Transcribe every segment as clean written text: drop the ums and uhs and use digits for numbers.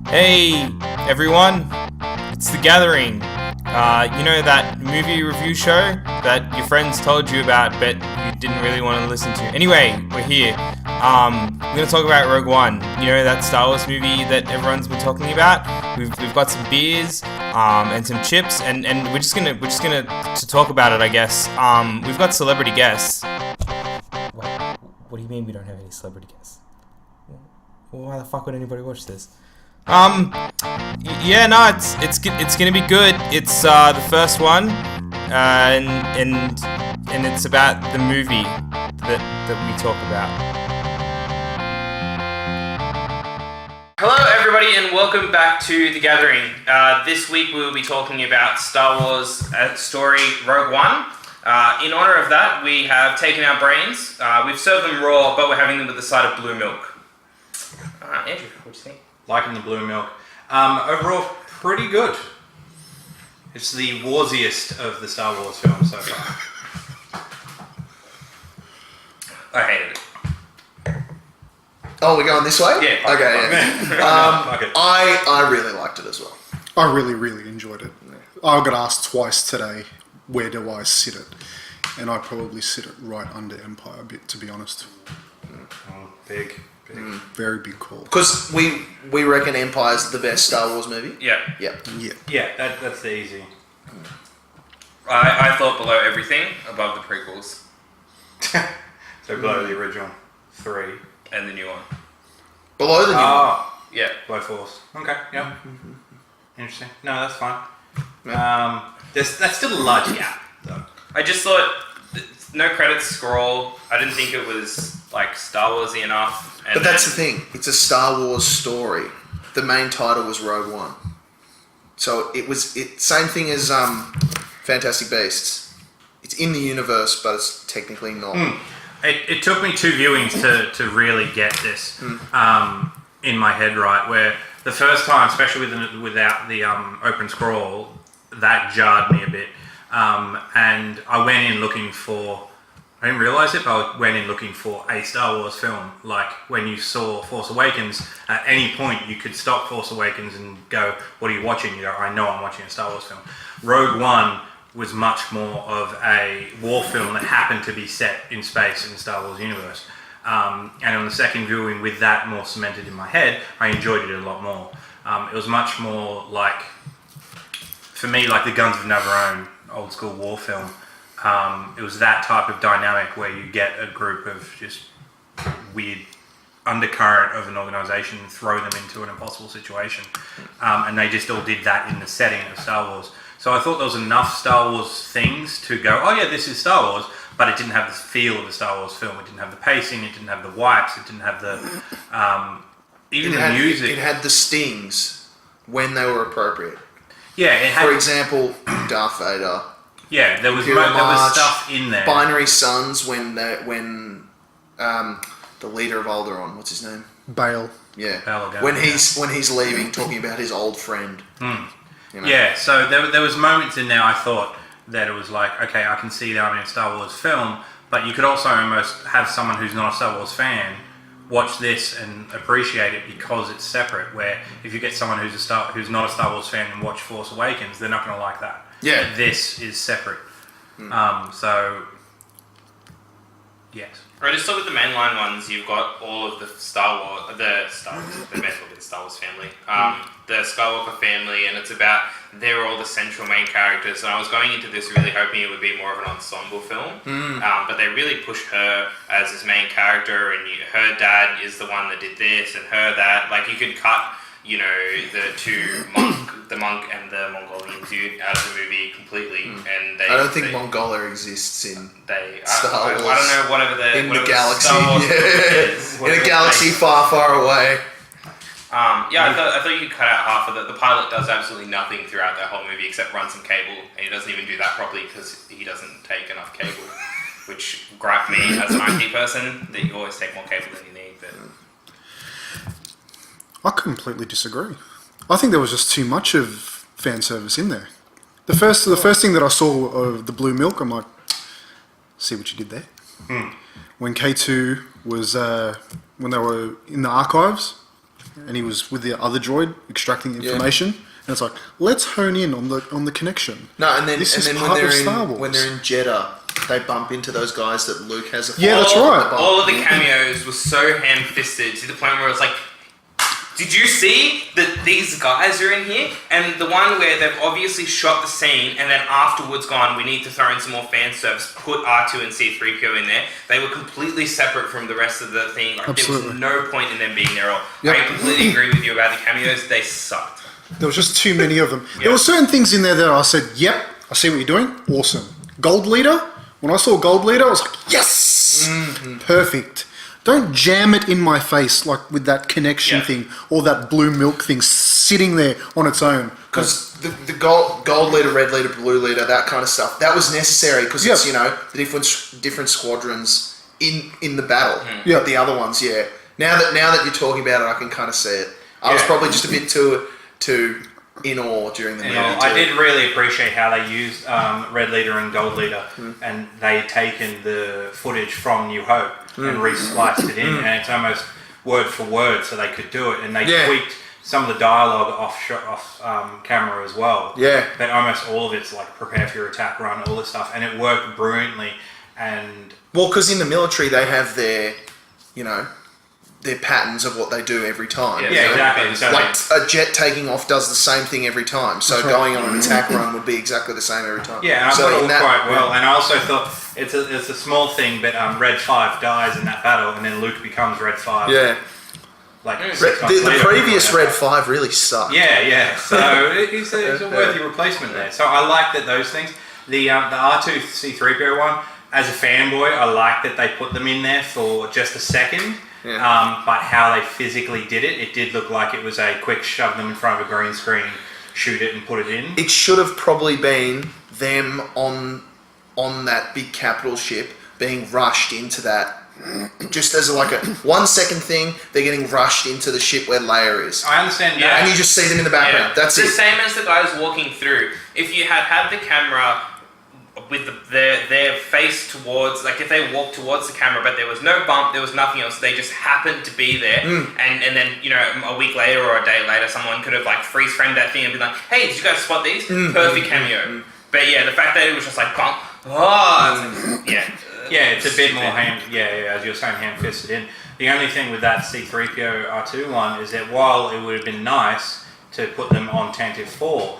Hey everyone, it's The Gathering. You know that movie review show that your friends told you about but you didn't really want to listen to? Anyway, we're here. We're going to talk about Rogue One. You know that Star Wars movie that everyone's been talking about? We've got some beers and some chips and we're just gonna to talk about it, I guess. We've got celebrity guests. What do you mean we don't have any celebrity guests? Well, why the fuck would anybody watch this? Yeah, no, it's gonna be good. It's the first one, and it's about the movie that we talk about. Hello, everybody, and welcome back to The Gathering. This week we will be talking about Star Wars story Rogue One. In honor of that, we have taken our brains. We've served them raw, but we're having them with a side of blue milk. Andrew, what do you think? Liking the blue milk. Overall, pretty good. It's the warsiest of the Star Wars films so far. I hated it. Oh, we're going this way? Yeah. Okay, yeah. I really liked it as well. I really enjoyed it. I got asked twice today, where do I sit it? And I probably sit it right under Empire a bit, to be honest. Oh, big. Very big call. Because we reckon Empire's the best Star Wars movie? Yeah. Yeah. Yeah, that's the easy. I thought below everything, above the prequels. So below the original 3. And the new one. Below the new one? Oh, Yeah. below Force. Okay, yeah. Interesting. No, that's fine. Yeah. That's still a large gap, though. I just thought, no credits scroll. I didn't think it was, like, Star Warsy enough. And But that's the thing. It's a Star Wars story. The main title was Rogue One. So same thing as Fantastic Beasts. It's in the universe, but it's technically not. It took me 2 viewings to really get this in my head right, where the first time, especially without the open scroll, that jarred me a bit. And I went in looking for... I didn't realise it, but I went in looking for a Star Wars film. Like, when you saw Force Awakens, at any point you could stop Force Awakens and go, what are you watching? You go, I know I'm watching a Star Wars film. Rogue One was much more of a war film that happened to be set in space in the Star Wars universe. And on the second viewing, with that more cemented in my head, I enjoyed it a lot more. It was much more like, for me, like the Guns of Navarone old school war film. It was that type of dynamic where you get a group of just weird undercurrent of an organisation and throw them into an impossible situation. And they just all did that in the setting of Star Wars. So I thought there was enough Star Wars things to go, oh yeah, this is Star Wars, but it didn't have the feel of a Star Wars film. It didn't have the pacing, it didn't have the wipes, it didn't have the... even the music. It had the stings when they were appropriate. Yeah, it had... For example, Darth Vader. Yeah, there was March, stuff in there. Binary Suns when the leader of Alderaan, what's his name? Bale. Yeah. Bale Organa, when he's leaving, talking about his old friend. You know? Yeah, so there was moments in there I thought that it was like, okay, I can see that I'm in a Star Wars film, but you could also almost have someone who's not a Star Wars fan watch this and appreciate it because it's separate, where if you get someone who's not a Star Wars fan and watch Force Awakens, they're not going to like that. Yeah. This is separate. So, yes. Right, just look at the mainline ones. You've got all of the Star Wars, they may as well be the Star Wars family, the Skywalker family, and it's about, they're all the central main characters. And I was going into this really hoping it would be more of an ensemble film, but they really push her as his main character, and her dad is the one that did this, and her that. Like, you could cut, you know, the monk and the Mongolian dude out of the movie completely, and I don't think Mongolia exists in Star Wars. I don't know, whatever the galaxy, Star Wars is. In a galaxy far away. I thought you could cut out half of it. The pilot does absolutely nothing throughout that whole movie except run some cable, and he doesn't even do that properly because he doesn't take enough cable, which gripe me as an IT person that you always take more cable than you need. But I completely disagree. I think there was just too much of fan service in there. The first thing that I saw of the blue milk, I'm like, see what you did there. When K2 was when they were in the archives, and he was with the other droid extracting information, and it's like, let's hone in on the connection. No, and then This is when part they're of in Star Wars. when they're in Jeddah, they bump into those guys that Luke has a Yeah, that's right. All of the cameos were so ham-fisted to the point where it was like, did you see that these guys are in here? And the one where they've obviously shot the scene and then afterwards gone, we need to throw in some more fan service, put R2 and C-3PO in there. They were completely separate from the rest of the thing. Like, there was Absolutely. no point in them being there. Yep. I completely agree with you about the cameos. They sucked. There was just too many of them. There were certain things in there that I said, yep, I see what you're doing. Awesome. Gold Leader. When I saw Gold Leader, I was like, yes! Perfect. Don't jam it in my face like with that connection thing or that blue milk thing sitting there on its own. Because the gold leader, red leader, blue leader, that kind of stuff, that was necessary because it's, you know, the different squadrons in the battle. Yeah. The other ones, Now that you're talking about it, I can kind of see it. I was probably just a bit too in awe during the movie. I did really appreciate how they used Red Leader and Gold Leader, and they'd taken the footage from New Hope and re-spliced it in, and it's almost word for word, so they could do it. And they tweaked some of the dialogue off camera as well. Yeah. But almost all of it's like prepare for your attack run, all this stuff, and it worked brilliantly. And Well, because in the military they have their, you know, their patterns of what they do every time. yeah, exactly. So Like a jet taking off does the same thing every time. So going on an attack run would be exactly the same every time. yeah, and I so thought it in worked quite well. And I also thought it's a small thing, but Red 5 dies in that battle, and then Luke becomes Red 5. Yeah. Like The 6 months later, previous or whatever. Red 5 really sucked. Yeah. So it's a worthy replacement there. So I like that those things. The R2 C-3PO one, as a fanboy, I like that they put them in there for just a second. Yeah. But how they physically did it did look like it was a quick shove them in front of a green screen, shoot it and put it in. It should have probably been them on that big capital ship being rushed into that. Just as like a 1 second thing, they're getting rushed into the ship where Leia is. I understand that. And you just see them in the background. That's the it. same as the guys walking through. If you had the camera with their face towards, like if they walked towards the camera, but there was no bump, there was nothing else, they just happened to be there, and then, you know, a week later or a day later, someone could have like freeze framed that thing and be like, hey, did you guys spot these? Perfect cameo. But yeah, the fact that it was just like bump, Yeah, it's a bit more as you're saying, ham-fisted in. The only thing with that C-3PO R2 one is that while it would have been nice to put them on Tantive 4,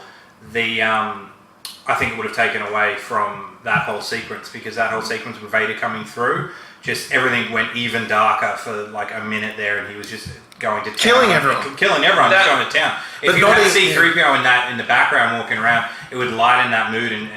I think it would have taken away from that whole sequence, because that whole sequence with Vader coming through, just everything went even darker for like a minute there, and he was just going to town. Killing everyone. Just going to town. If you not had even- C-3PO in the background walking around, it would lighten that mood and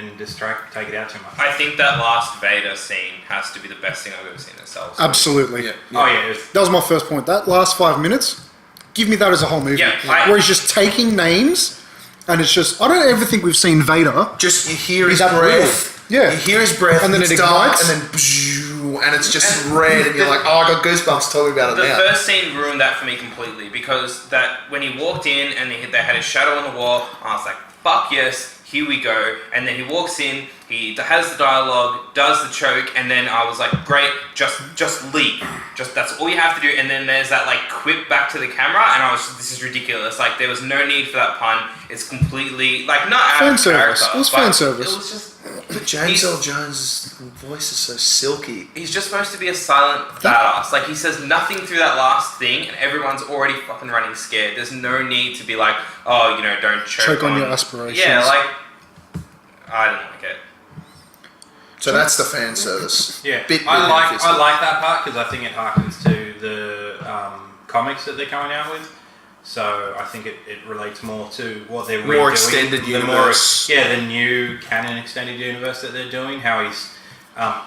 take it out too much. I think that last Vader scene has to be the best thing I've ever seen in Star Wars. Absolutely. Yeah. Oh yeah, it was, That was my first point. That last 5 minutes, give me that as a whole movie. Yeah, where he's just taking names, and it's just, I don't ever think we've seen Vader. Just you hear Is his that breath. real? Yeah. You hear his breath, And then it's it dark, ignites. and then and it's just red, and you're like, oh, I got goosebumps talking about it The now. first scene ruined that for me completely, because that when he walked in and they had his shadow on the wall, I was like, fuck yes, here we go. And then he walks in, he has the dialogue, does the choke, and then I was like, great, just leap. Just that's all you have to do. And then there's that like quip back to the camera, and I was, this is ridiculous. Like there was no need for that pun. It's completely like not out Fan of service. character. It was but fan service. It was just. But James Earl Jones' voice is so silky. He's just supposed to be a silent badass. Like, he says nothing through that last thing, and everyone's already fucking running scared. There's no need to be like, oh, you know, don't choke on your aspirations. Yeah, like, I don't like it. So that's the fan service. yeah. Bit I like ham-fisted. that part because I think it harkens to the comics that they're coming out with. So I think it relates more to what they're More redoing. extended The universe. the new canon extended universe that they're doing. How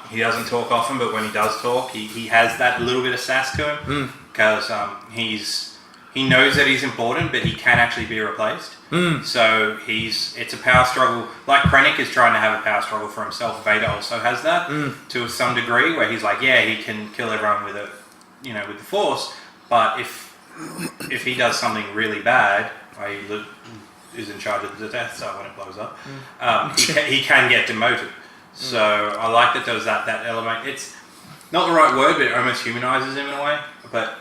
he doesn't talk often, but when he does talk, he has that little bit of sass to him because he knows that he's important, but he can actually be replaced. So it's a power struggle. Like Krennic is trying to have a power struggle for himself. Vader also has that to some degree, where he's like, yeah, he can kill everyone with with the Force, but if he does something really bad, i.e. Luke is in charge of the Death Star when it blows up, he can get demoted. So I like that there's that element. It's not the right word, but it almost humanizes him in a way. But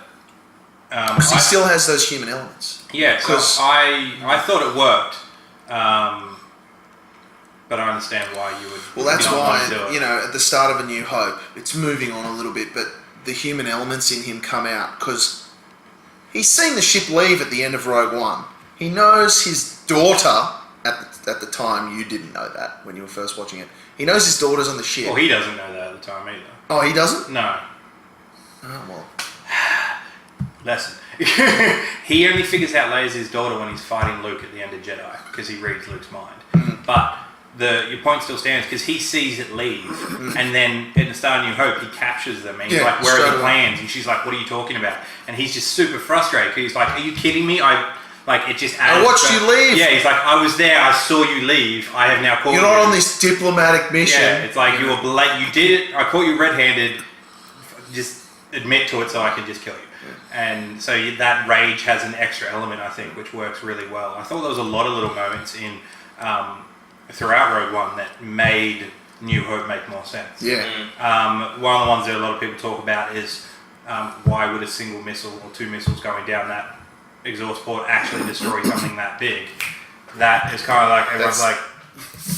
Because he still has those human elements. Yeah, so 'Cause- I thought it worked, but I understand why you would. Well, that's not want to do why, it. you know, at the start of A New Hope, it's moving on a little bit, but the human elements in him come out because he's seen the ship leave at the end of Rogue One. He knows his daughter, at the time, you didn't know that when you were first watching it. He knows his daughter's on the ship. Well, he doesn't know that at the time either. Oh, he doesn't? No. Oh, well. Lesson. He only figures out Leia's his daughter when he's fighting Luke at the end of Jedi because he reads Luke's mind. But your point still stands because he sees it leave, and then at the start of New Hope he captures them and he's Yeah, like, "Where are straight the away. plans?" And she's like, "What are you talking about?" And he's just super frustrated because he's like, "Are you kidding me? It just I watched you leave. Yeah, he's like, "I was there. I saw you leave. I have now caught You're you." not on this diplomatic mission. Yeah, it's like you were you did it. I caught you red-handed. Just admit to it so I can just kill you. And so that rage has an extra element, I think, which works really well. I thought there was a lot of little moments in throughout Rogue One that made New Hope make more sense. Yeah. One of the ones that a lot of people talk about is why would a single missile or two missiles going down that exhaust port actually destroy something that big? That is kind of like everyone's That's- like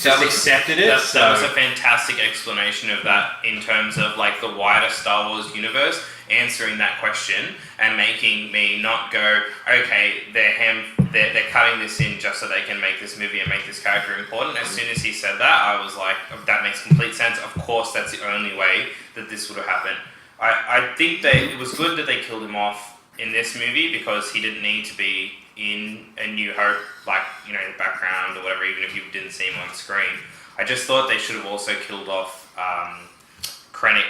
just accepted it. That was a fantastic explanation of that in terms of like the wider Star Wars universe, answering that question and making me not go, okay, they're cutting this in just so they can make this movie and make this character important. As soon as he said that, I was like, that makes complete sense. Of course, that's the only way that this would have happened. I think it was good that they killed him off in this movie because he didn't need to be in A New Hope, like, you know, the background or whatever, even if you didn't see him on screen. I just thought they should have also killed off Krennic,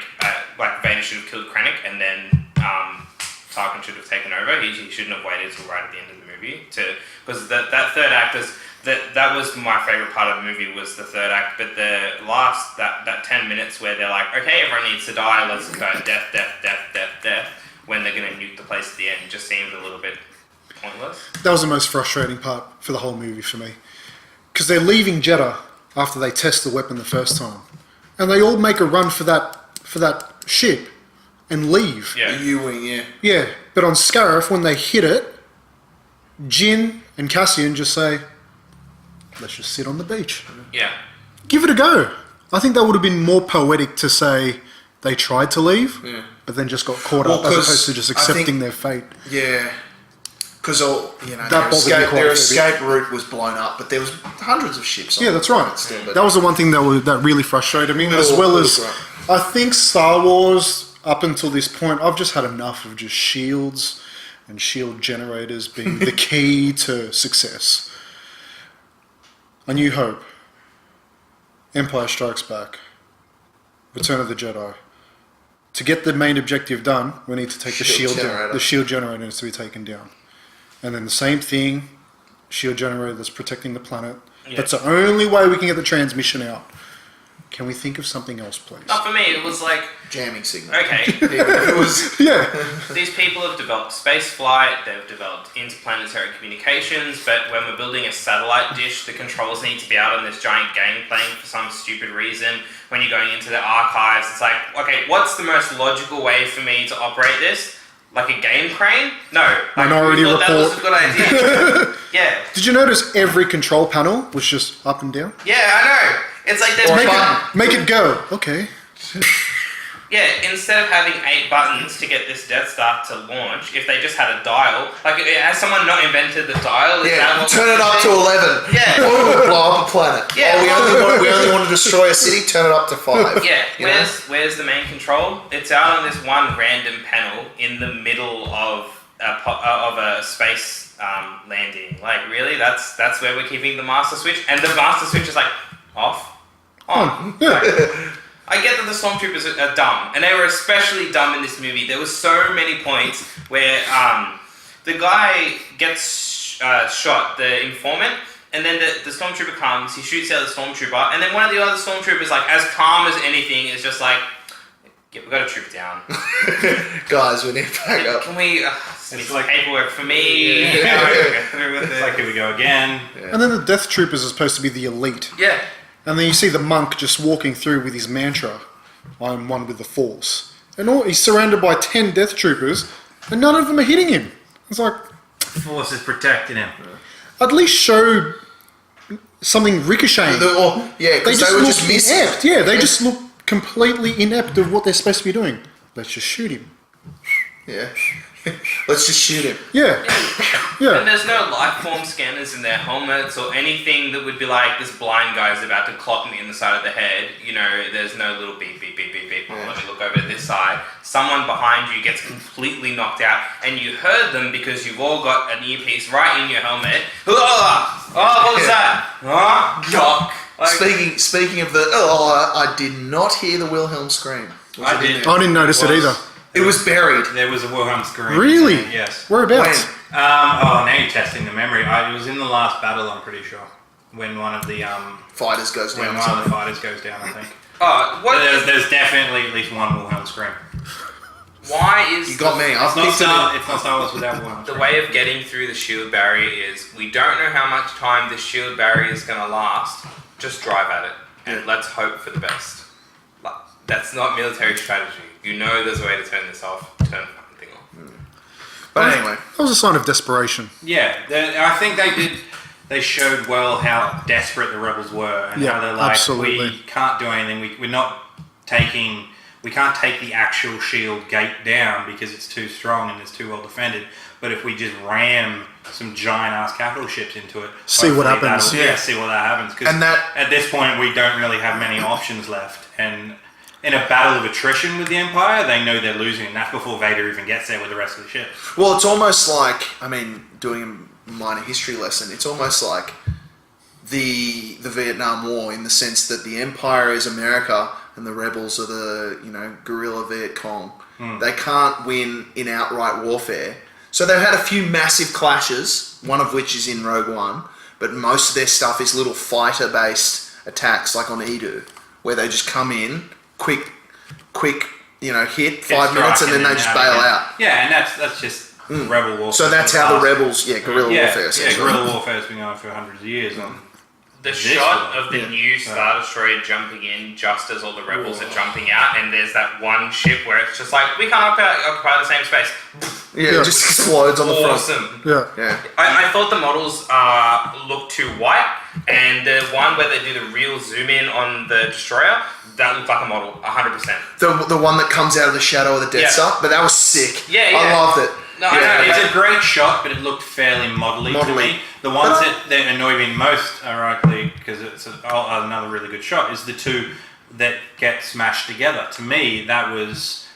like Vader should have killed Krennic and then Tarkin should have taken over. He shouldn't have waited till right at the end of the movie because that third act is that was my favorite part of the movie was the third act, but the last that 10 minutes where they're like, okay, everyone needs to die, let's go death, when they're going to nuke the place at the end, just seemed a little bit pointless. That was the most frustrating part for the whole movie for me. Because they're leaving Jeddah after they test the weapon the first time. And they all make a run for that ship and leave. Yeah. The U-Wing, yeah. Yeah, but on Scarif, when they hit it, Jin and Cassian just say, let's just sit on the beach. Yeah. Give it a go. I think that would have been more poetic to say they tried to leave, but then just got caught up, as 'cause opposed to just I accepting think- their fate. Yeah. Because That their bothered me escape, quite their a bit. escape route was blown up, but there was hundreds of ships on Yeah, the that's right. planet still, but That was the one thing that really frustrated me, as well little as grunt. I think Star Wars up until this point, I've just had enough of just shields and shield generators being the key to success. A New Hope, Empire Strikes Back, Return of the Jedi. To get the main objective done, we need to take Shield generator. the shield generator needs to be taken down. And then the same thing, shield generator that's protecting the planet. Yeah. That's the only way we can get the transmission out. Can we think of something else, please? Not for me, it was like, jamming signal. okay, It was Yeah. these people have developed space flight, they've developed interplanetary communications, but when we're building a satellite dish, the controls need to be out on this giant game plane for some stupid reason. When you're going into the archives, it's like, okay, what's the most logical way for me to operate this? Like a game crane? No. Like, Minority we thought that was a Report. good idea. Yeah. Did you notice every control panel was just up and down? Yeah, I know. It's like there's Make it go. Okay. Yeah, instead of having 8 buttons to get this Death Star to launch, if they just had a dial, like, has someone not invented the dial? Is that yeah. what Turn it up to 11. Yeah. Boom, blow up a planet. Yeah. Oh, we only want to destroy a city. Turn it up to 5. Yeah, You know? where's the main control? It's out on this one random panel in the middle of a space landing. Like, really? That's where we're keeping the master switch? And the master switch is like, off? On. Yeah. Like, I get that the stormtroopers are dumb, and they were especially dumb in this movie. There was so many points where the guy gets shot, the informant, and then the stormtrooper comes, he shoots out the stormtrooper, and then one of the other stormtroopers, like, as calm as anything, is just like, yeah, we got to troop down. Guys, we need to back up. Can we... It's it's like- like paperwork for me. It's like, here we go again. And then the Death Troopers are supposed to be the elite. Yeah. And then you see the monk just walking through with his mantra, I'm one with the Force. And he's surrounded by 10 Death Troopers, and none of them are hitting him. It's like, Force is protecting him. at least show something ricocheting. Because they were just missing inept. it. Yeah, they just look completely inept of what they're supposed to be doing. Let's just shoot him. Yeah. Let's just shoot him. Yeah. And Yeah. there's no life form scanners in their helmets or anything that would be like, this blind guy's about to clock me in the side of the head. You know, there's no little beep, beep, beep, beep, beep. Let me look over to this side. Someone behind you gets completely knocked out, and you heard them because you've all got an earpiece right in your helmet. Oh, what was that? Jock. Like, Speaking of the, I did not hear the Wilhelm scream. Was I it in did. there? I didn't notice it either. It was buried. There was a Wilhelm scream. Really? Yes. Whereabouts? When? Now you're testing the memory. It was in the last battle, I'm pretty sure. When one of the Fighters goes when down. one of the fighters goes down, I think. what? There's definitely at least one Wilhelm scream. Why is You got me. I've It's not picked it Star, in. it's not Star Wars without Wilhelm The scream. way of getting through the shield barrier is we don't know how much time this shield barrier is going to last. Just drive at it and let's hope for the best. That's not military strategy. You know there's a way to turn this off. Turn the fucking thing off. But anyway, That was a sign of desperation. Yeah, I think they did. They showed well how desperate the rebels were, and Yeah, how they're like, absolutely. we can't do anything. We're not taking. We can't take the actual shield gate down because it's too strong and it's too well defended. But if we just ram some giant ass capital ships into it, See what hopefully happens. that'll- Yeah, see what that happens. 'Cause And that- at this point we don't really have many options left, and in a battle of attrition with the Empire, they know they're losing, and that's before Vader even gets there with the rest of the ships. well, it's almost like, doing a minor history lesson, it's almost like the Vietnam War in the sense that the Empire is America and the rebels are the, guerrilla Viet Cong. They can't win in outright warfare. So they've had a few massive clashes, one of which is in Rogue One, but most of their stuff is little fighter-based attacks, like on Edu, where they just come in, quick, hit, 5 minutes, and then they just bail out. Yeah, and that's just rebel warfare. So that's how the rebels, guerrilla warfare. Yeah, essentially. guerrilla warfare has been going for hundreds of years. The This shot one, of the new Star Destroyer jumping in just as all the rebels are jumping out, and there's that one ship where it's just like, we can't occupy the same space. Yeah, it just explodes on the front. Awesome. Yeah. Yeah. I thought the models looked too white, and the one where they do the real zoom in on the destroyer, that looked like a model, 100%. The one that comes out of the shadow of the Death Yeah. Star, but that was sick. Yeah, I yeah. loved it. No, I know, It's a great shot, but it looked fairly modelly to Modelly. me. The ones that annoy me most, ironically, because it's another really good shot, is the two that get smashed together. To me, that was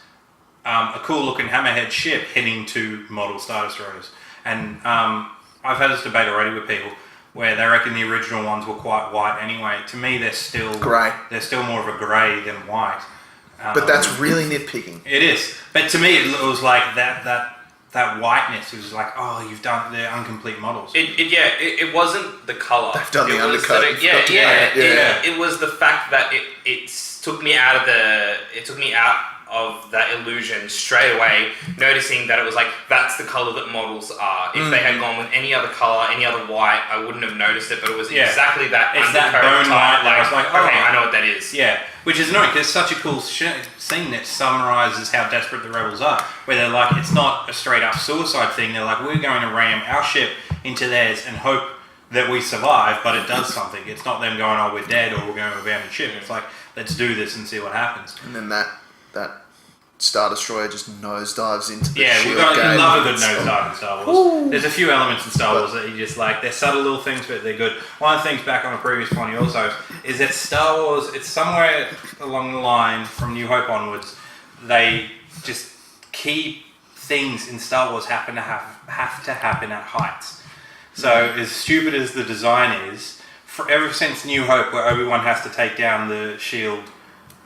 a cool looking hammerhead ship hitting two model Star Destroyers. And I've had this debate already with people where they reckon the original ones were quite white anyway. To me, they're still Grey. They're still more of a grey than white. But that's really nitpicking. It is. But to me, it was like that whiteness. It was like, oh, you've done they're incomplete models. It wasn't the color. They've done the It was undercut. that You've got to paint it. It was the fact that it took me out of that illusion straight away, noticing that it was like, that's the color that models are. If they had gone with any other color, any other white, I wouldn't have noticed it, but it was exactly that It's that undercoat bone white type, that I was like, oh. okay, I know what that is. Yeah, which is annoying because it's such a cool scene that summarises how desperate the rebels are. Where they're like, it's not a straight up suicide thing. They're like, we're going to ram our ship into theirs and hope that we survive, but it does something. It's not them going, oh, we're dead, or we're going to abandon ship. It's like, let's do this and see what happens. And then that Star Destroyer just nosedives into the Yeah, shield we gate. love a good nosedive in Star Wars. There's a few elements in Star Wars that you just like. They're subtle little things, but they're good. One of the things back on a previous point also is that Star Wars, it's somewhere along the line from New Hope onwards, they just key things in Star Wars have to happen at heights. So as stupid as the design is, ever since New Hope, where Obi-Wan has to take down the shield,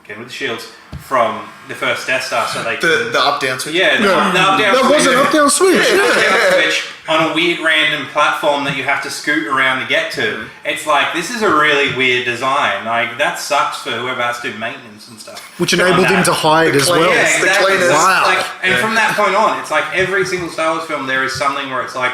again with the shields, from the first Death Star, so they can... The up-down switch. Yeah, the up-down That switch. was an up-down switch. Up-down switch on a weird random platform that you have to scoot around to get to. It's like, this is a really weird design. Like, that sucks for whoever has to do maintenance and stuff. Which enabled him to hide as well. cleaners. Yeah, the exactly. cleaners. Wow. Like, and from that point on, it's like every single Star Wars film, there is something where it's like,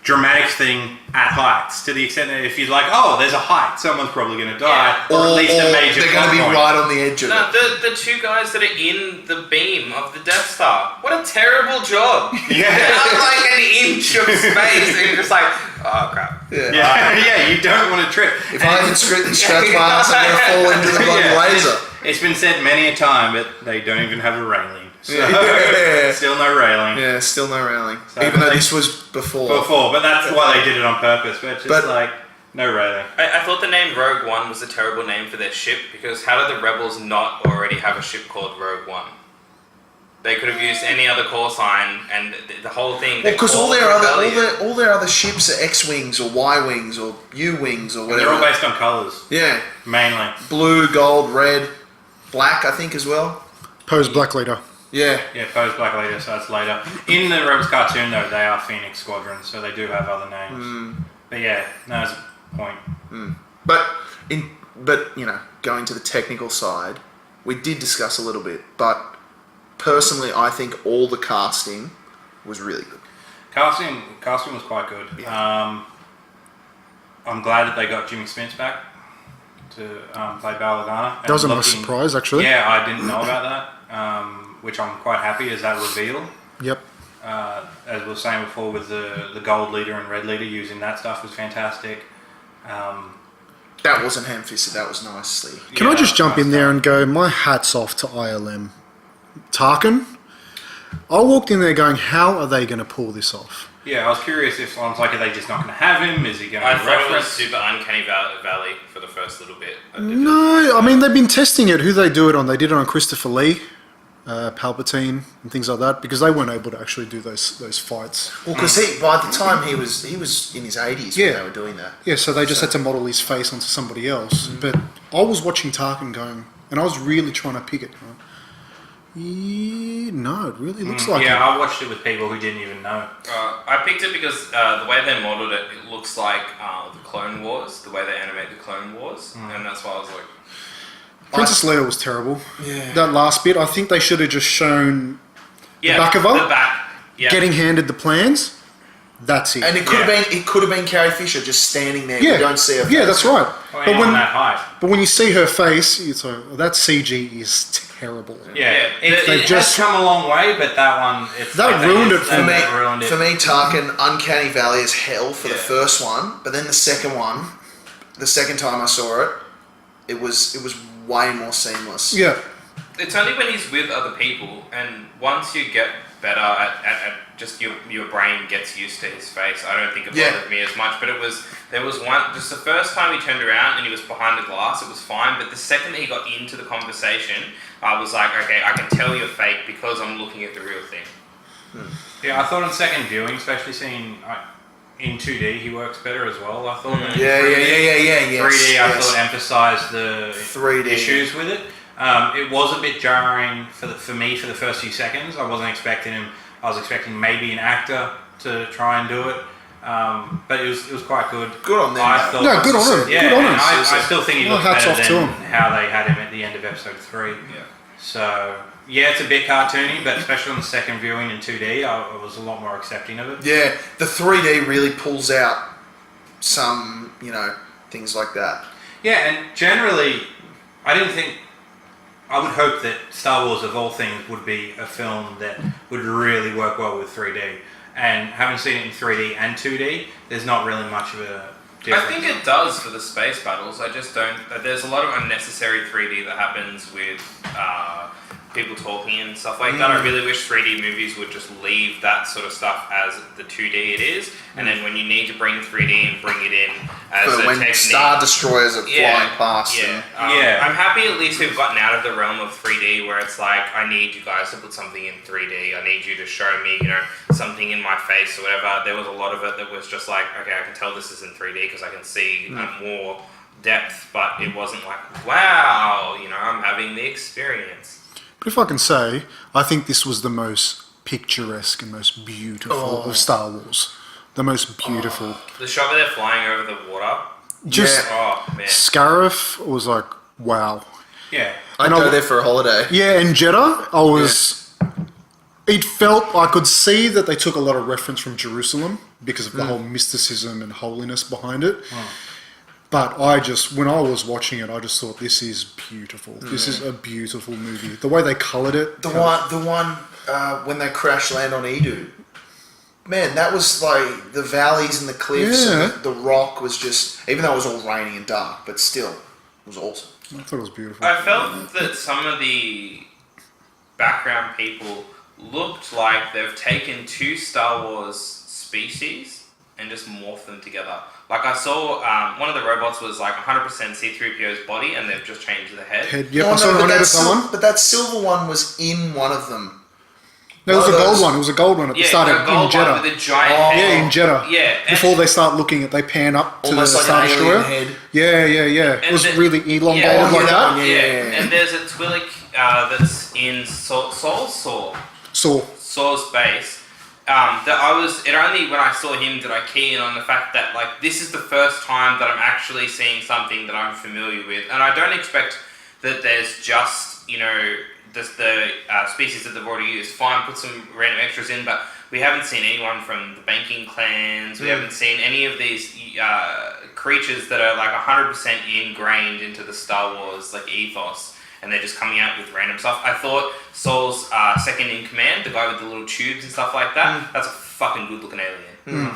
dramatic thing at heights, to the extent that if you're like, oh, there's a height, someone's probably going to die, or at least a major they're going to be plot point. right on the edge of No, it. the two guys that are in the beam of the Death Star. What a terrible job. Yeah. They're up like an inch of space and you're just like, oh crap. Yeah, you don't want to trip. If I can scratch my ass, I'm going to fall into the bloody Yeah. laser. It's been said many a time, but they don't even have a railing. So, Yeah. still no railing. Yeah, still no railing. So Even though they- this was before. But that's why they did it on purpose. But it's just like, no railing. I thought the name Rogue One was a terrible name for their ship because how did the Rebels not already have a ship called Rogue One? They could have used any other call sign and the whole thing. Well, because all called their Rebellion. other other ships are X-wings or Y-wings or U-wings or And whatever. they're all based on colours, Yeah, mainly. blue, gold, red, black. I think as well. Poe's Black Leader. Yeah. Yeah, Poe's Black Leader, so that's later. In the Rebels cartoon, though, they are Phoenix Squadron, so they do have other names. But yeah, no, that's a point. But you know, going to the technical side, we did discuss a little bit. But personally, I think all the casting was really good. Casting was quite good. I'm glad that they got Jimmy Spence back to play Bail Organa. That was a nice surprise, actually. Yeah, I didn't know about that, which I'm quite happy as that reveal. Yep. As we were saying before, with the gold leader and red leader, using that stuff was fantastic. That wasn't ham-fisted. That was nicely. Can I just jump in there and go, my hat's off to ILM. Tarkin, I walked in there going, how are they going to pull this off? Yeah, I was curious if someone's like, are they just not going to have him? Is he going to I be thought it was referenced? super uncanny valley for the first little bit. No, I mean, they've been testing it. Who they do it on? They did it on Christopher Lee, Palpatine, and things like that, because they weren't able to actually do those fights. Well, because by the time he was in his 80s when Yeah. they were doing that. Yeah, so they just had to model his face onto somebody else. But I was watching Tarkin going, and I was really trying to pick it. Going, no, it really looks like Yeah, it. I watched it with people who didn't even know. I picked it because the way they modeled it, it looks like the Clone Wars, the way they animate the Clone Wars, and that's why I was like, Princess Leia was terrible. Yeah. That last bit, I think they should have just shown yeah, back of her? the back, yeah. getting handed the plans. That's it. And it could have been Carrie Fisher just standing there. yeah, You don't see her face. yeah, that's right. Well, But on when that height. but when you see her face, it's like, oh, that CG is terrible. Yeah, Yeah, it they've has just- come a long way, but that one, it's That like ruined just- it for that me. ruined it. For me, Tarkin, Uncanny Valley is hell for the Yeah. first one, but then the second one, the second time I saw it, it was way more seamless. Yeah, It's only when he's with other people, and once you get better at just your brain gets used to his face. I don't think it bothered me as much, but there was one, just the first time he turned around and he was behind the glass, it was fine, but the second that he got into the conversation, I was like, okay, I can tell you're fake because I'm looking at the real thing. Yeah, I thought on second viewing, especially seeing in 2D, he works better as well. I thought. than in Yeah, 3D. yes, 3D, I yes. thought emphasised the 3D. issues with it. It was a bit jarring for me for the first few seconds. I wasn't expecting him. I was expecting maybe an actor to try and do it, but it was quite good. Good on them. I mate. thought, No, good on him. Yeah, Good on and him. I still think he Well, looks hats better off to than him. how they had him at the end of episode 3. Yeah. So yeah, it's a bit cartoony, but especially on the second viewing in 2D, I was a lot more accepting of it. Yeah, the 3D really pulls out some, things like that. Yeah, and generally, I would hope that Star Wars, of all things, would be a film that would really work well with 3D. And having seen it in 3D and 2D, there's not really much of a difference. I think it does for the space battles. I just don't. There's a lot of unnecessary 3D that happens with people talking and stuff like that. I really wish 3D movies would just leave that sort of stuff as the 2D it is, and then when you need to bring 3D and bring it in as But a when technique. Star Destroyers are flying past Yeah. them. I'm happy at least we've gotten out of the realm of 3D where it's like, I need you guys to put something in 3D. I need you to show me, something in my face or whatever. There was a lot of it that was just like, okay, I can tell this is in 3D because I can see more depth, but it wasn't like, wow, I'm having the experience. but if I can say, I think this was the most picturesque and most beautiful of Star Wars. The most beautiful. The shot where they're flying over the water. Just Oh, man. Scarif was like, wow. Yeah. I'd And go I- there for a holiday. Yeah, and Jeddah, I was It felt, I could see that they took a lot of reference from Jerusalem because of the whole mysticism and holiness behind it. But when I was watching it, I just thought, this is beautiful. This is a beautiful movie. The way they coloured it. The one when they crash land on Edu. Man, that was like the valleys and the cliffs and the rock was just, even though it was all rainy and dark, but still, it was awesome. I thought it was beautiful. I felt that some of the background people looked like they've taken two Star Wars species and just morphed them together. Like I saw one of the robots was like 100% C-3PO's body and they've just changed the head. Yep, Oh, I saw no, it on someone. but that silver one was in one of them. No, it was a gold one. It was a gold one at the start a in gold Jeddah. one with a giant head. Yeah, in Jeddah. Yeah. Before they start looking at, they pan up to Almost the like Star an Destroyer. alien head. Yeah. It was really elongated Yeah, like that. Yeah. And there's a Twi'lek that's in Saw's base. It only when I saw him did I key in on the fact that like this is the first time that I'm actually seeing something that I'm familiar with, and I don't expect that there's just the species that they've already used. Fine, put some random extras in, but we haven't seen anyone from the banking clans. We haven't seen any of these creatures that are like 100% ingrained into the Star Wars like ethos, and they're just coming out with random stuff. I thought Saul's second in command, the guy with the little tubes and stuff like that, that's a fucking good looking alien.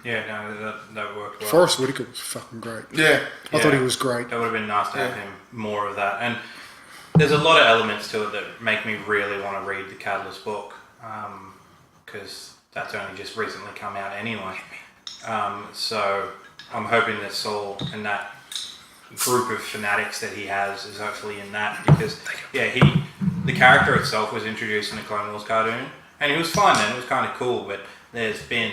Yeah, no, that worked well. Forrest Whitaker was fucking great. Yeah. I thought he was great. That would have been nice to have him more of that. And there's a lot of elements to it that make me really want to read the Catalyst book, because that's only just recently come out anyway. So I'm hoping that Saul and that group of fanatics that he has is hopefully in that, because the character itself was introduced in the Clone Wars cartoon, and it was fine then, it was kind of cool, but there's been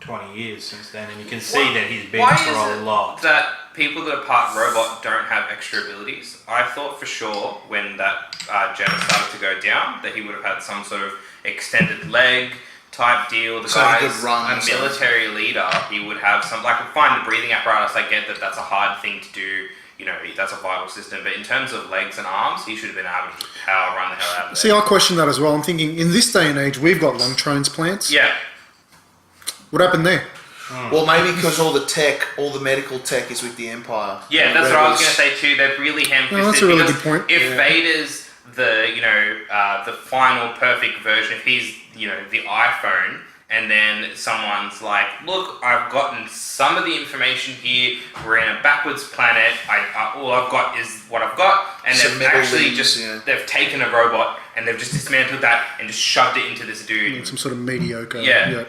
20 years since then, and you can see that he's been through a lot. That people that are part robot don't have extra abilities? I thought for sure when that Jenna started to go down that he would have had some sort of extended leg type deal. The So he guy's could run a or something. military leader. He would have some, like, find the breathing apparatus. I get that that's a hard thing to do. That's a vital system. But in terms of legs and arms, he should have been able to power run the hell out of See, I question that as well. I'm thinking, in this day and age, we've got lung transplants. Yeah. What happened there? Well, maybe because all the medical tech is with the Empire. Yeah, that's what I was going to say too. They've really ham-fisted. No, that's a really good point. If Vader's the final perfect version, if he's the iPhone, and then someone's like, look, I've gotten some of the information here. We're in a backwards planet. All I've got is what I've got, and Some they've metal actually leaves, they've taken a robot and they've just dismantled that and just shoved it into this dude. Some sort of mediocre. Yeah.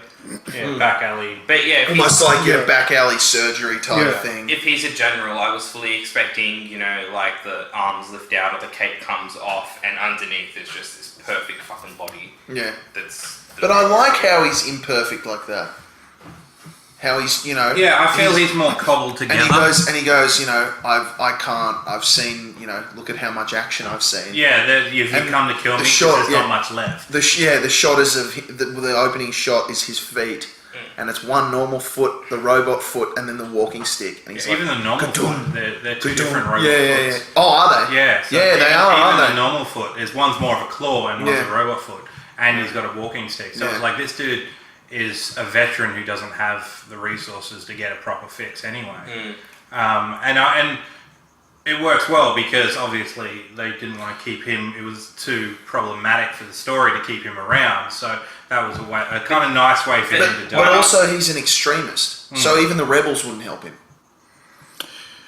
Back alley. But yeah, if Almost he's- like a back alley surgery type Yeah. thing. if he's a general, I was fully expecting, like the arms lift out or the cape comes off, and underneath is just this perfect fucking body. Yeah. That's. But I like how he's imperfect like that. How he's, Yeah, I feel he's more cobbled together. and he goes, I've seen, look at how much action I've seen. Yeah, if you And come to kill the me, 'cause shot, there's yeah. not much left. The shot is the opening shot is his feet, and it's one normal foot, the robot foot, and then the walking stick. And he's Even like, the normal "Ka-dum, foot, they're two ka-dum." different robot Yeah. foots. Oh, are they? Yeah, so Yeah, they are, even aren't the they? normal foot is one's more of a claw and one's Yeah. a robot foot, and he's got a walking stick. So Yeah. it's like this dude is a veteran who doesn't have the resources to get a proper fix anyway. And it works well because obviously they didn't want to keep him. It was too problematic for the story to keep him around. So that was a kind of nice way for him to die. But also, he's an extremist, so even the rebels wouldn't help him.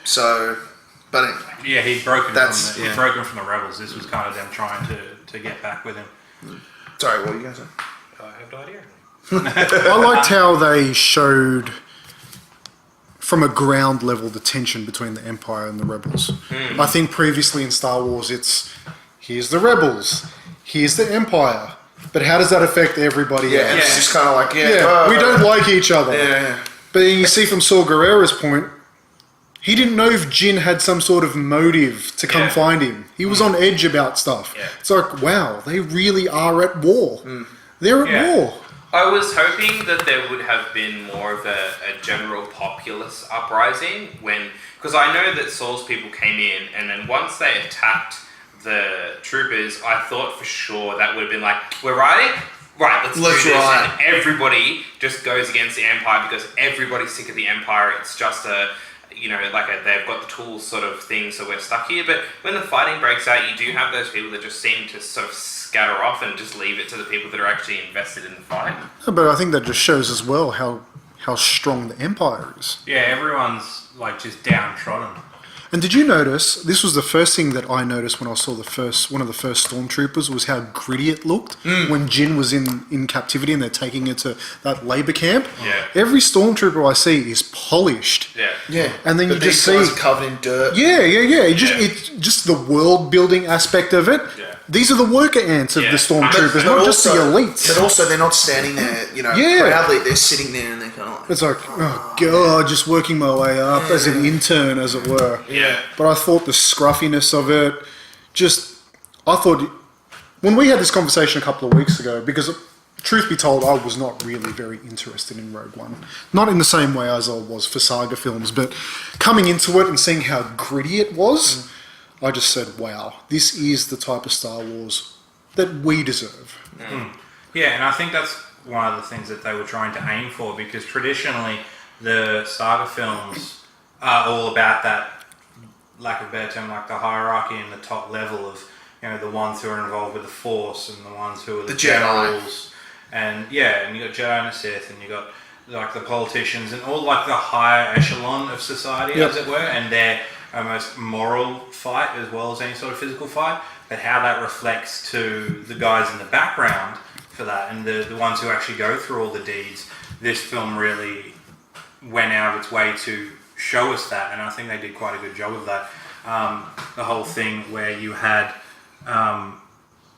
So, but anyway. Yeah, he'd broken That's- broken from the rebels. This was kind of them trying to get back with him. Sorry, what were you going to say? I have no idea. I liked how they showed, from a ground level, the tension between the Empire and the Rebels. I think previously in Star Wars, it's here's the Rebels, here's the Empire, but how does that affect everybody Yeah, else? and it's just kind of like, We don't like each other. Yeah. But then you see from Saw Gerrera's point, he didn't know if Jin had some sort of motive to come Yeah. find him. He was on edge about stuff. Yeah. It's like, wow, they really are at war. They're at Yeah. war. I was hoping that there would have been more of a general populace uprising because I know that Saul's people came in, and then once they attacked the troopers, I thought for sure that would have been like, we're riding. Right, let's do this. ride. And everybody just goes against the Empire because everybody's sick of the Empire. It's just they've got the tools sort of thing, so we're stuck here. But when the fighting breaks out, you do have those people that just seem to sort of scatter off and just leave it to the people that are actually invested in the fight. But I think that just shows as well how strong the Empire is. Yeah, everyone's like just downtrodden. And did you notice, this was the first thing that I noticed when I saw one of the first stormtroopers, was how gritty it looked when Jyn was in captivity and they're taking her to that labor camp. Yeah. Every stormtrooper I see is polished. Yeah. Yeah. And then but you these just guys see... are covered in dirt. Yeah. It's just the world building aspect of it. Yeah. These are the worker ants of Yeah. the stormtroopers, But not just the also- elites. But also, they're not standing there, Yeah. proudly. They're sitting there and they're kind of like... It's like, oh god, just working my way up as an intern, as it were. Yeah. But I thought the scruffiness of it, I thought, when we had this conversation a couple of weeks ago, because truth be told, I was not really very interested in Rogue One. Not in the same way as I was for saga films, but coming into it and seeing how gritty it was, I just said, wow, this is the type of Star Wars that we deserve. Yeah, and I think that's one of the things that they were trying to aim for, because traditionally the saga films are all about that, lack of a better term, like the hierarchy and the top level of, the ones who are involved with the Force and the ones who are the Jedi. generals. And and you got Jedi and the Sith, and you got like the politicians and all like the higher echelon of society, Yep. as it were, and their almost moral fight as well as any sort of physical fight, but how that reflects to the guys in the background for that, and the ones who actually go through all the deeds. This film really went out of its way to show us that, and I think they did quite a good job of that. The whole thing where you had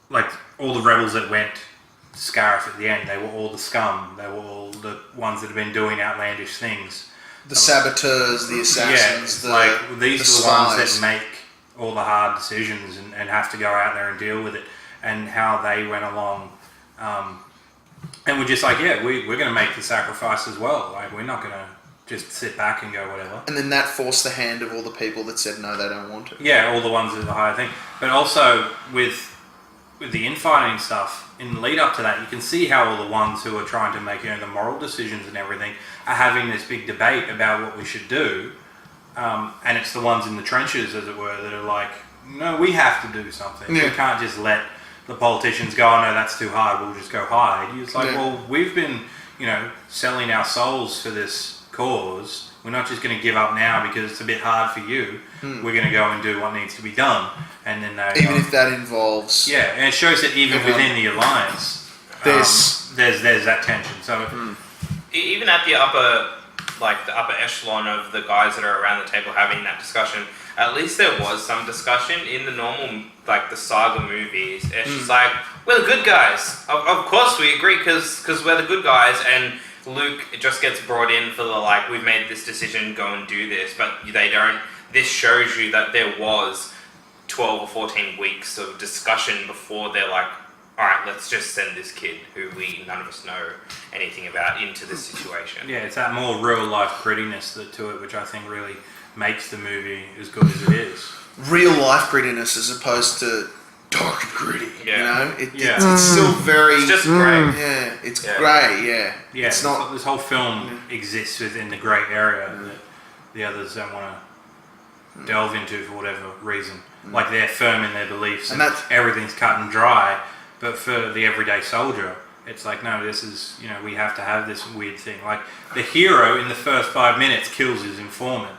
like all the rebels that went to Scarif at the end, they were all the scum, they were all the ones that have been doing outlandish things. The saboteurs, the assassins, It's the like these the are the ones spies. that make all the hard decisions and have to go out there and deal with it, and how they went along. And we're just like, we're going to make the sacrifice as well. Like, we're not going to just sit back and go whatever. And then that forced the hand of all the people that said no, they don't want to. Yeah, all the ones that are the higher thing. But also with the infighting stuff, in the lead up to that, you can see how all the ones who are trying to make the moral decisions and everything are having this big debate about what we should do. And it's the ones in the trenches, as it were, that are like, no, we have to do something. Yeah. We can't just let the politicians go, oh no, that's too hard, we'll just go hide. It's like, well, we've been, selling our souls for this cause. We're not just going to give up now because it's a bit hard for you. We're going to go and do what needs to be done. And then Even if that involves... yeah, and it shows that even within the alliance, There's- there's that tension. So Even at the upper echelon of the guys that are around the table having that discussion, at least there was some discussion. In the normal, like the saga movies, it's just like, we're the good guys. Of course we agree, because we're the good guys, and Luke just gets brought in for the like, we've made this decision, go and do this, but they don't. This shows you that there was 12 or 14 weeks of discussion before they're like, alright, let's just send this kid who none of us know anything about into this situation. yeah, it's that more real life grittiness to it, which I think really makes the movie as good as it is. real life grittiness as opposed to dark and gritty. Yeah. It's still very. It's just great. Yeah, it's Yeah. grey. Yeah, Yeah, it's not. this whole film exists within the grey area that the others don't want to delve into for whatever reason. Like they're firm in their beliefs And and that's- everything's cut and dry. But for the everyday soldier, it's like, no, this is, we have to have this weird thing. Like the hero in the first 5 minutes kills his informant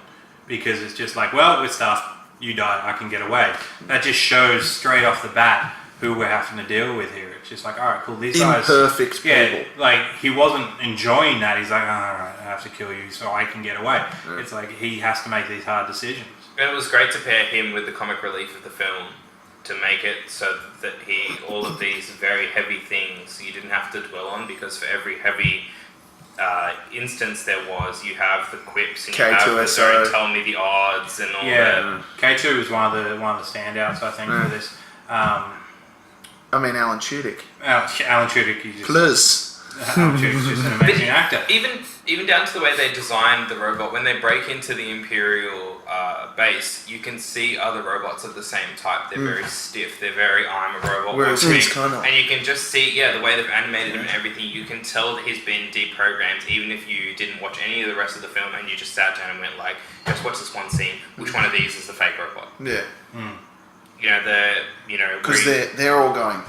because it's just like, well, we're stuffed. You die, I can get away. That just shows straight off the bat who we're having to deal with here. It's just like, all right, cool. These guys, Imperfect yeah, people. like he wasn't enjoying that. He's like, all right, I have to kill you so I can get away. It's like he has to make these hard decisions. And it was great to pair him with the comic relief of the film to make it so that all of these very heavy things you didn't have to dwell on, because for every heavy instance there was, you have the quips and you have the K2SO. don't tell me the odds and all Yeah, K2 was one of the standouts, I think, for this. I mean, Alan Tudyk. Alan Tudyk, he just, Plus. Chu's just an amazing actor. Even down to the way they designed the robot. When they break into the Imperial base, you can see other robots of the same type. They're very stiff. They're very I'm a robot. Whereas watch me. he's kind of... And you can just see, the way they've animated him and everything. You can tell that he's been deprogrammed, even if you didn't watch any of the rest of the film and you just sat down and went like, just watch this one scene. Which one of these is the fake robot? Yeah. Because They're all going...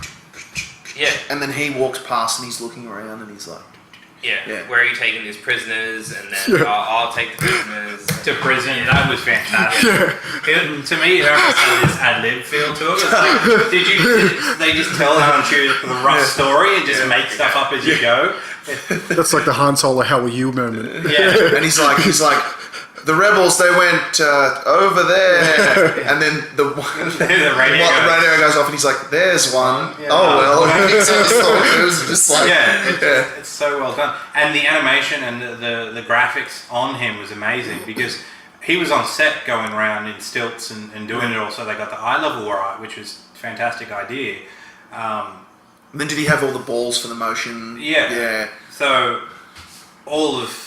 Yeah. And then he walks past and he's looking around and he's like... Yeah. Where are you taking these prisoners? And then I'll take the prisoners. To prison, that was fantastic. To me, it almost had this ad-lib feel to it. It's like, did they just tell Alan Chew the rough story and just make stuff up as you go? That's like the Han Solo "How are you" moment. Yeah. And he's like, the rebels, they went over there, and then the radio goes off, and he's like, "There's one." Yeah. Oh well, it was just like, it's so well done, and the animation and the graphics on him was amazing because he was on set going around in stilts and doing it all. So they got the eye level right, which was a fantastic idea. And then did he have all the balls for the motion? Yeah. So all of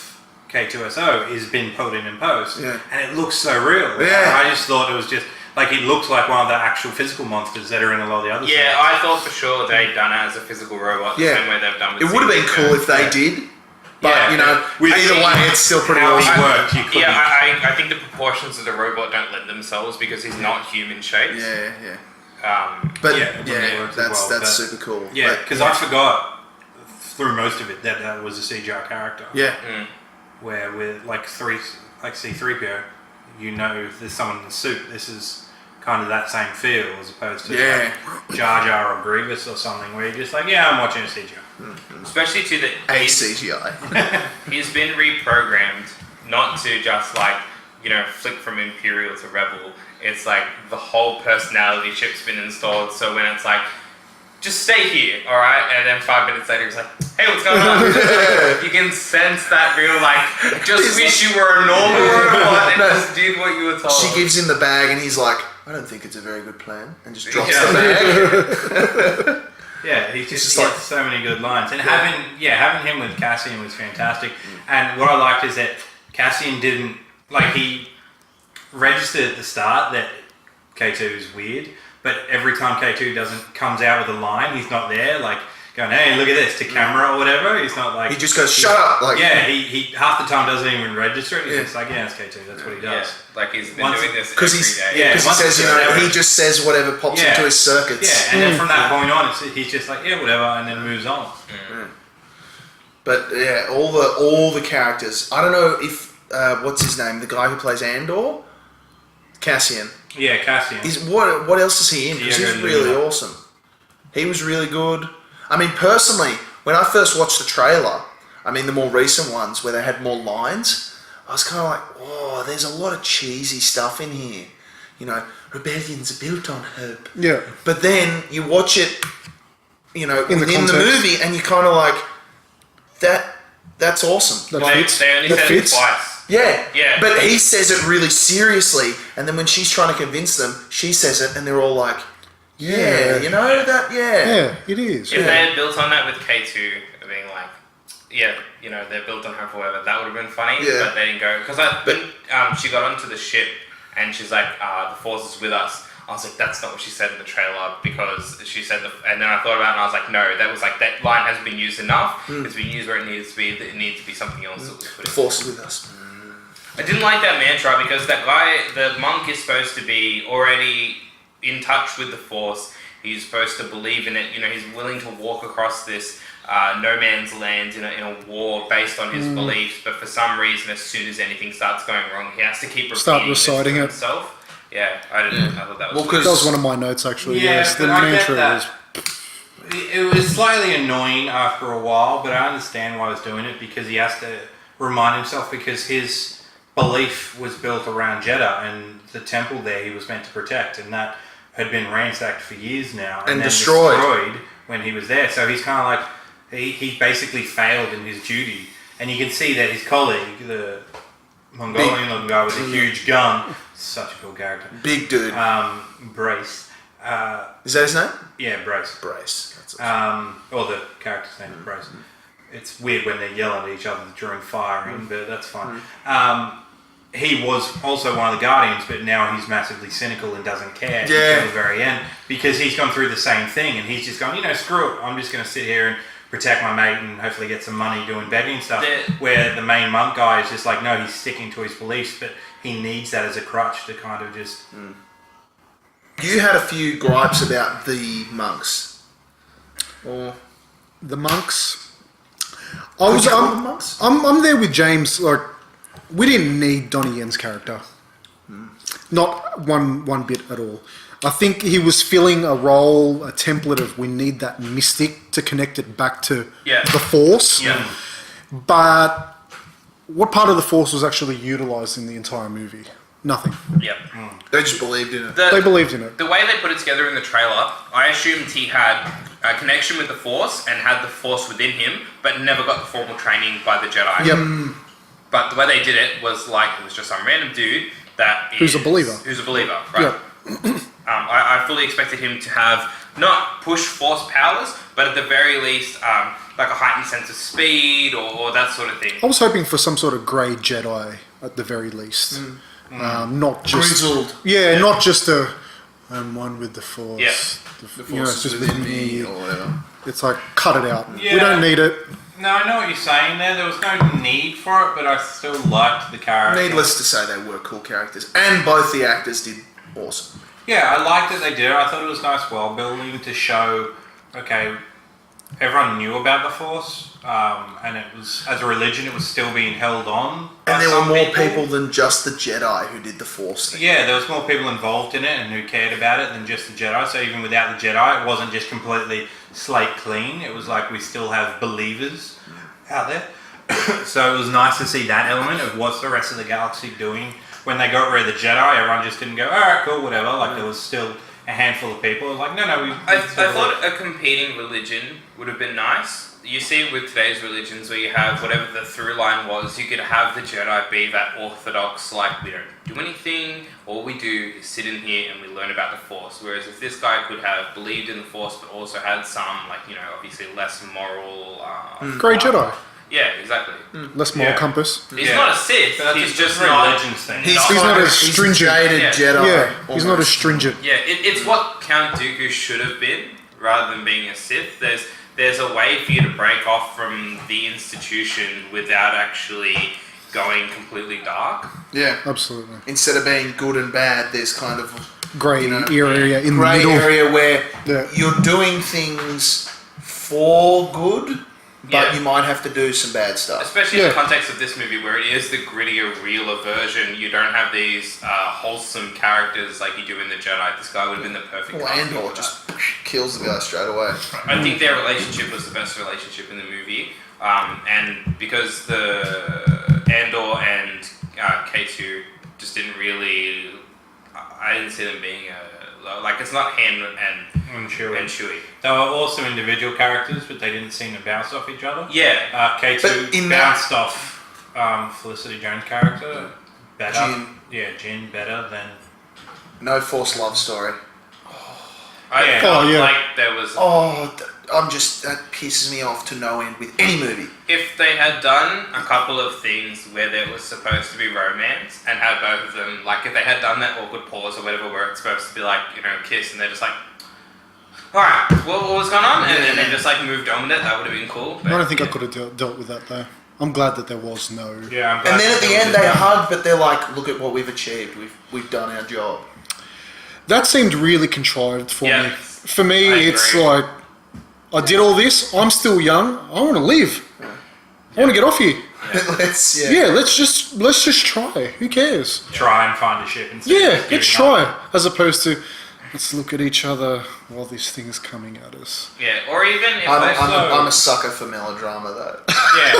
K2SO has been put in post, and it looks so real. Yeah. I just thought it was just like it looks like one of the actual physical monsters that are in a lot of the other. Yeah, scenes. I thought for sure they'd done it as a physical robot, the same way they've done with It would have been cool if they did, but With either way, it's still pretty how awesome. he worked. You couldn't. I think the proportions of the robot don't lend themselves because he's not human shaped. Yeah. But it wouldn't work as well, that's but- super cool. Yeah, But, because I forgot through most of it that was a CGI character. Yeah. Where with like C-3PO, there's someone in the suit. This is kind of that same feel as opposed to like Jar Jar or Grievous or something where you're just like, I'm watching a CGI. especially to the A CGI. he's been reprogrammed not to just flick from Imperial to Rebel. It's like the whole personality chip's been installed. So when it's like, just stay here, all right? And then 5 minutes later, he's like, hey, what's going on? You can sense that real, just wish you were a normal robot and just did what you were told. She gives him the bag and he's like, I don't think it's a very good plan, and just drops the bag. Yeah, he just like gets so many good lines. And having him with Cassian was fantastic. And what I liked is that Cassian didn't, he registered at the start that K2 is weird, but every time K2 comes out with a line, he's not there, going, hey, look at this, to camera or whatever. He's not he just goes, shut up! He half the time doesn't even register it. He's just like, it's K2, that's what he does. He's been doing this Because every day. he says, he just says whatever pops into his circuits. Yeah, and then from that point on, he's just like, whatever, and then moves on. But all the characters. I don't know if what's his name, the guy who plays Andor, Cassian. Yeah, Cassian. What else is he in? Because he's really awesome. He was really good. I mean, personally, when I first watched the trailer, the more recent ones where they had more lines, I was kind of like, oh, there's a lot of cheesy stuff in here. Rebellions are built on hope. Yeah. But then you watch it, within the context. movie, and you're kind of like, that's awesome. That fits. They only That said it fits. twice. Yeah. But he says it really seriously, and then when she's trying to convince them, she says it, and they're all like, yeah. Yeah, it is. If they had built on that with K2 being like, they're built on her forever, that would have been funny, but they didn't go. Because when she got onto the ship and she's like, the Force is with us, I was like, that's not what she said in the trailer, because she said, and then I thought about it and I was like, no, that was that line hasn't been used enough. It's been used where it needs to be. It needs to be something else that was put The in. Force is with us. I didn't like that mantra because that guy, the monk, is supposed to be already in touch with the Force. He's supposed to believe in it. He's willing to walk across this no man's land in a war based on his beliefs. But for some reason, as soon as anything starts going wrong, he has to keep repeating reciting this to it. himself. Yeah, I didn't. I thought that was. That was one of my notes, actually. Yeah, Yes, the but I get mantra that. was. It was slightly annoying after a while, but I understand why he's doing it because he has to remind himself because his belief was built around Jeddah and the temple there he was meant to protect, and that had been ransacked for years now And then destroyed when he was there. So he's kind of like he basically failed in his duty, and you can see that his colleague, the Mongolian-looking guy with a huge gun, such a cool character, Big dude. Brace. Is that his name? Yeah, Brace. Brace. That's it. Or the character's name is Brace. it's weird when they're yelling at each other during firing, but that's fine. He was also one of the Guardians, but now he's massively cynical and doesn't care until the very end because he's gone through the same thing and he's just gone, screw it, I'm just going to sit here and protect my mate and hopefully get some money doing begging stuff. Where the main monk guy is just like, no, he's sticking to his beliefs, but he needs that as a crutch to kind of just... You had a few gripes about the monks. Or The monks. would you call them monks? I'm there with James. Like, we didn't need Donnie Yen's character. Not one bit at all. I think he was filling a role, a template of we need that mystic to connect it back to the Force. Yeah. But what part of the Force was actually utilised in the entire movie? Nothing. Yep. They just believed in it. They believed in it. The way they put it together in the trailer, I assumed he had a connection with the Force and had the Force within him, but never got the formal training by the Jedi. Yep. But the way they did it was like it was just some random dude that Who's a believer. Who's a believer, right? Yep. I fully expected him to have not push Force powers, but at the very least, like a heightened sense of speed or that sort of thing. I was hoping for some sort of grey Jedi at the very least. Not just... Grizzled. Yeah, not just a... I'm one with the Force. Yeah. The You know, Force it's is just within within me me. or whatever. It's like, cut it out. Yeah. We don't need it. No, I know what you're saying there. There was no need for it, but I still liked the character. Needless to say, they were cool characters. And both the actors did awesome. Yeah, I liked that they did it. I thought it was nice world building to show, okay, everyone knew about the Force, and it was, as a religion, it was still being held on. by And there were some more people than just the Jedi who did the Force thing. Yeah, there was more people involved in it and who cared about it than just the Jedi. So even without the Jedi, it wasn't just completely slate clean. It was like we still have believers out there. So it was nice to see that element of what's the rest of the galaxy doing. When they got rid of the Jedi, everyone just didn't go, all right, cool, whatever. Like there was still a handful of people. It was like, no, I thought a competing religion would have been nice. You see with today's religions where you have whatever the through line was, you could have the Jedi be that orthodox, like we don't do anything, all we do is sit in here and we learn about the Force. Whereas if this guy could have believed in the Force but also had some, like, obviously less moral... Grey Jedi. Yeah, exactly. Less moral Yeah. compass. He's not a Sith, But that's he's just a not... religions thing. He's not like as stringent. He's a jaded Yeah. Jedi. Yeah, he's not as almost. stringent. Yeah, it's what Count Dooku should have been, rather than being a Sith. There's a way for you to break off from the institution without actually going completely dark. Yeah. Absolutely. Instead of being good and bad, there's kind of Grey area in the grey middle. area where Yeah. you're doing things for good, but Yeah. you might have to do some bad stuff. Especially in Yeah. the context of this movie, where it is the grittier, realer version. You don't have these wholesome characters like you do in the Jedi. This guy would have been the perfect Well, casting Andor for just kills the guy straight away. that. I think their relationship was the best relationship in the movie, and because the Andor and K2 just didn't really. I didn't see them being it's not Han And Chewie. and Chewie. They were also individual characters, but they didn't seem to bounce off each other. Yeah. K2 But in that- bounced off Felicity Jones' character better. Jyn. Yeah, Jyn better than... No forced love story. I Yeah. felt Oh, yeah. like there was. That pisses me off to no end with any movie. If they had done a couple of things where there was supposed to be romance and had both of them, like if they had done that awkward pause or whatever where it's supposed to be like, kiss, and they're just like, alright, what was going on? And then just like moved on with it, that would have been cool. I don't think I could have dealt with that though. I'm glad that there was no... Yeah, I'm glad And then that at the there end was they a- hug, but they're like, look at what we've achieved. We've done our job. That seemed really contrived for Yeah. me. For me, I it's agree. like, I did all this, I'm still young, I want to live. I want to get off here. Yeah, let's just try. Who cares? Try and find a ship and see Yeah, who's let's giving up. try. As opposed to, let's look at each other while this thing's coming at us. Yeah, or even if I'm a sucker for melodrama though. yeah,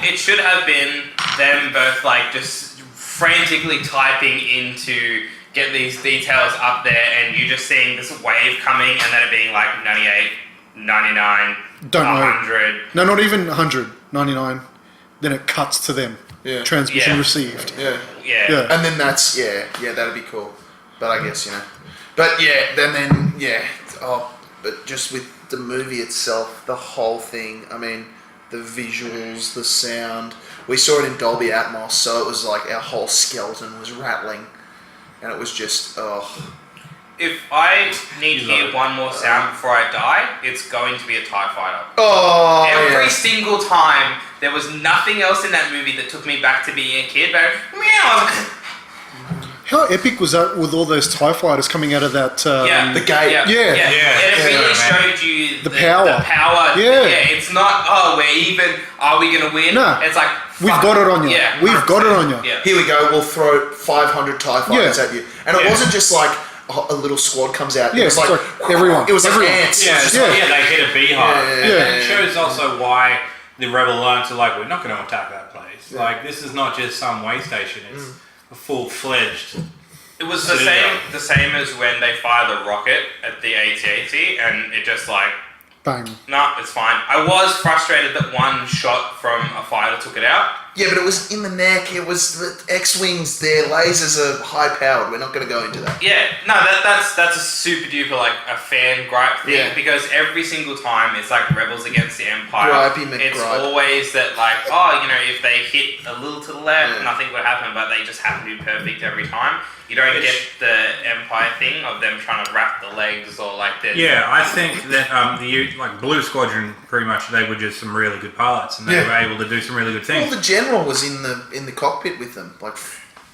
it should have been them both like just frantically typing into get these details up there and you just seeing this wave coming and then it being like 98, 99, Don't know. 100. No, not even 100, 99. Then it cuts to them. Yeah. Transmission Yeah. received. Yeah. Yeah. Yeah. And then that's that'd be cool. But I guess But yeah, then but just with the movie itself, the whole thing. I mean, the visuals, the sound. We saw it in Dolby Atmos, so it was like our whole skeleton was rattling, and it was just If I need to hear one more sound before I die, it's going to be a TIE Fighter. Every single time, there was nothing else in that movie that took me back to being a kid. But meow. How epic was that with all those TIE fighters coming out of that? the gate. Yeah. And it really showed you The power. The power. Yeah. It's not, we're even. Are we going to win? No. It's like, We've fuck. got it on you. Yeah, We've got it on you. Yeah. Here we go. We'll throw 500 TIE fighters Yeah. at you, and it wasn't just like a little squad comes out. Yeah, it was it's like everyone. It was Everyone. like ants. Yeah, It was just so, like- they hit a beehive. Yeah. And it shows also why the Rebel Alliance are like, we're not going to attack that place. Yeah. Like, this is not just some way station, it's a full-fledged... It was So the same as when they fire the rocket at the AT-AT, and it just like, Bang. nah, it's fine. I was frustrated that one shot from a fighter took it out. Yeah, but it was in the neck. It was the X-wings. Their lasers are high powered. We're not going to go into that. Yeah, no, that's a super duper like a fan gripe thing Yeah. because every single time it's like Rebels against the Empire. Gripey It's McGripe. always that like, if they hit a little to the left, nothing would happen, but they just happen to be perfect every time. You don't get the Empire thing of them trying to wrap the legs or like the Yeah, I think that the Blue Squadron, pretty much, they were just some really good pilots, and they were able to do some really good things. Well, the general was in the cockpit with them, like.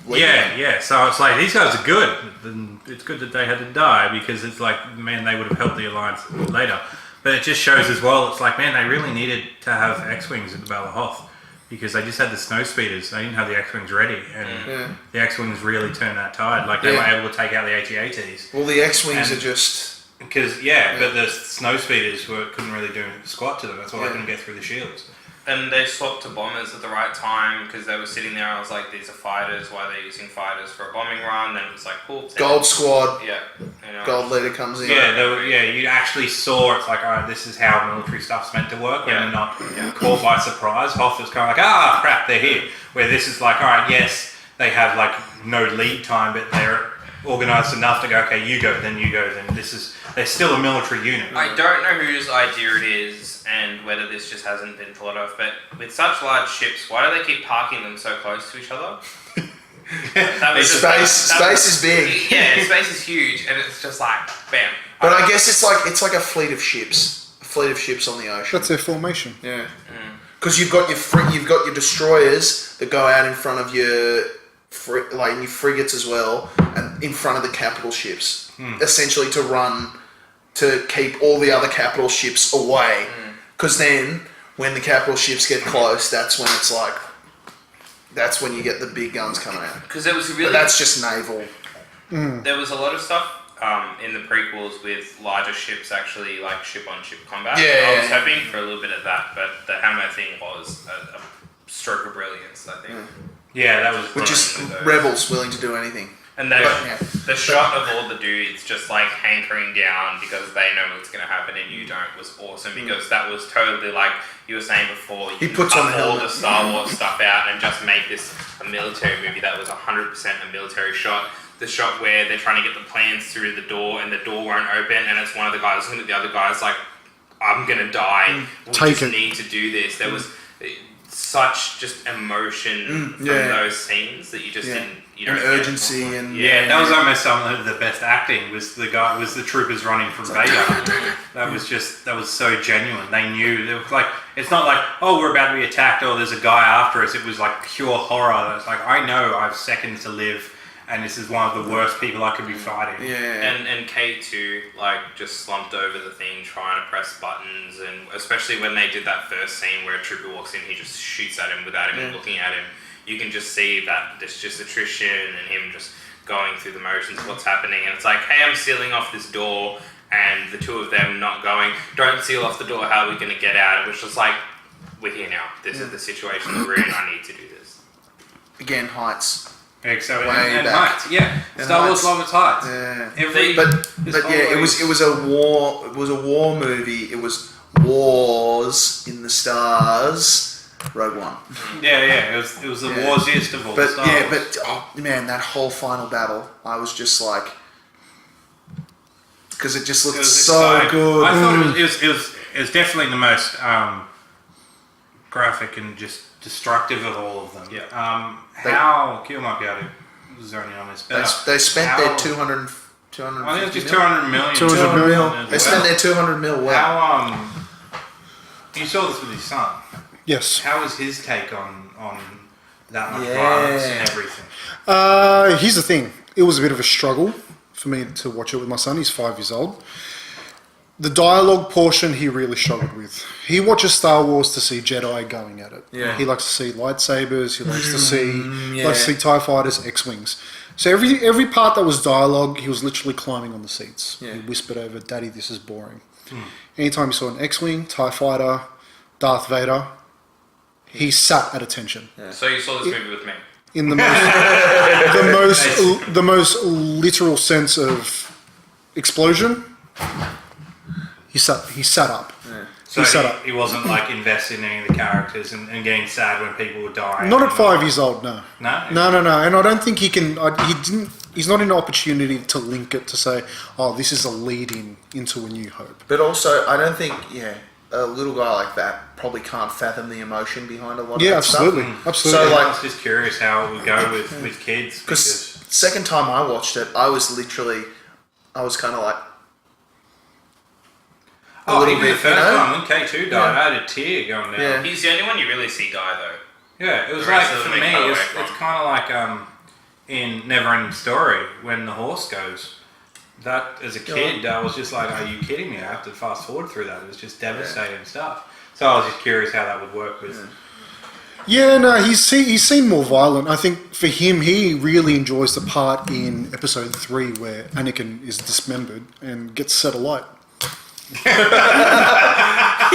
Yeah. So it's like these guys are good. And it's good that they had to die because it's like, man, they would have helped the Alliance later. But it just shows as well. It's like, man, they really needed to have X-wings at the Battle of Hoth because they just had the snow speeders. They didn't have the X-wings ready, and the X-wings really turned that tide. Like they were able to take out the AT-ATs. Well, the X-wings And- are just. Because but the snow speeders couldn't really do squat to them. That's why they couldn't get through the shields. And they swapped to bombers at the right time because they were sitting there. I was like, these are fighters. Why are they using fighters for a bombing run? Then it was like, cool. Gold Squad. Yeah. Gold leader comes in. You actually saw it's like, alright, this is how military stuff's meant to work when they're not caught by surprise. Hoth was kind of like, crap, they're here. Where this is like, alright, yes, they have like no lead time, but they're organised enough to go, okay, you go, then they're still a military unit. I don't know whose idea it is and whether this just hasn't been thought of, but with such large ships, why do they keep parking them so close to each other? Space is big. Yeah, space is huge, and it's just like, bam. But I guess it's like a fleet of ships. A fleet of ships on the ocean. That's their formation. Yeah. Because you've got your destroyers that go out in front of your your frigates as well, and in front of the capital ships, essentially to keep all the other capital ships away. Because then, when the capital ships get close, that's when you get the big guns coming out. Because it was But really... that's just naval. There was a lot of stuff in the prequels with larger ships actually like ship-on-ship combat. Yeah. I was hoping for a little bit of that, but the hammer thing was a stroke of brilliance, I think. Yeah, that was Which is With those. rebels willing to do anything. And But- the shot of all the dudes just like hankering down because they know what's going to happen and you don't was awesome because that was totally like you were saying before. He You puts cut on the all helmet. the Star Wars stuff out and just make this a military movie that was 100% a military shot. The shot where they're trying to get the plans through the door and the door won't open and it's one of the guys looking at the other guys like, I'm going to die. We Take just it. need to do this. There was such just emotion from those scenes that you just didn't. You And don't get. urgency and Yeah, that was almost some of the best acting. Was the troopers running from Vader? That was so genuine. They knew. They were like, it's not like, oh, we're about to be attacked. Oh, there's a guy after us. It was like pure horror. It's like, I know I have seconds to live, and this is one of the worst people I could be fighting. Yeah. And K2 like just slumped over the thing trying to press buttons, and especially when they did that first scene where a trooper walks in, he just shoots at him without even looking at him. You can just see that there's just attrition and him just going through the motions of what's happening. And it's like, hey, I'm sealing off this door, and the two of them not going, don't seal off the door, how are we going to get out? It was just like, we're here now. This is the situation that we're in. I need to do this. Again, heights. Yeah, so Way and back. heights, yeah. And Star Wars heights. love its heights. Yeah. But it was a war movie. It was wars in the stars. Rogue One. Yeah. It was the warsiest of all But Star yeah, Wars. but oh man, that whole final battle, I was just like, because it just looked It was so exciting. good. I thought it was definitely the most graphic and just destructive of all of them. Yeah. How Kill might be able to zone in on this better. They spent How- their 200. I think it was just 200 200 million. 200 million. They spent their 200 mil well. How you saw this with his son. Yes. How was his take on that much Yeah. violence and everything? Here's the thing. It was a bit of a struggle for me to watch it with my son. He's 5 years old. The dialogue portion he really struggled with. He watches Star Wars to see Jedi going at it. Yeah. He likes to see lightsabers. He likes to see yeah. likes to see TIE fighters, X-wings. So every part that was dialogue, he was literally climbing on the seats. Yeah. He whispered over, "Daddy, this is boring." Anytime he saw an X-wing, TIE fighter, Darth Vader, he sat at attention. So you saw this movie with me. In the most the most literal sense of explosion, he sat up. So He sat up. he wasn't like invested in any of the characters and getting sad when people were dying. Not at 5 years old, no. No? No. And I don't think he can. He didn't. He's not in an opportunity to link it to say, "Oh, this is a lead-in into A New Hope." But also, I don't think, a little guy like that probably can't fathom the emotion behind a lot of Yeah, that absolutely, stuff. absolutely. So, like- I was just curious how it would go with kids Because because second time I watched it, I was kind of like, a little even the bit, first you know? time when K2 died, I had a tear going down. Yeah. He's the only one you really see die, though. Yeah, it was The like, rest of for them me, they cut away it's from. kind of like in Neverending Story, when the horse goes. That, as a kid, I was just like, are you kidding me? I have to fast forward through that. It was just devastating stuff. So I was just curious how that would work with... Yeah, no, he's seen more violent. I think for him, he really enjoys the part in Episode 3 where Anakin is dismembered and gets set alight. He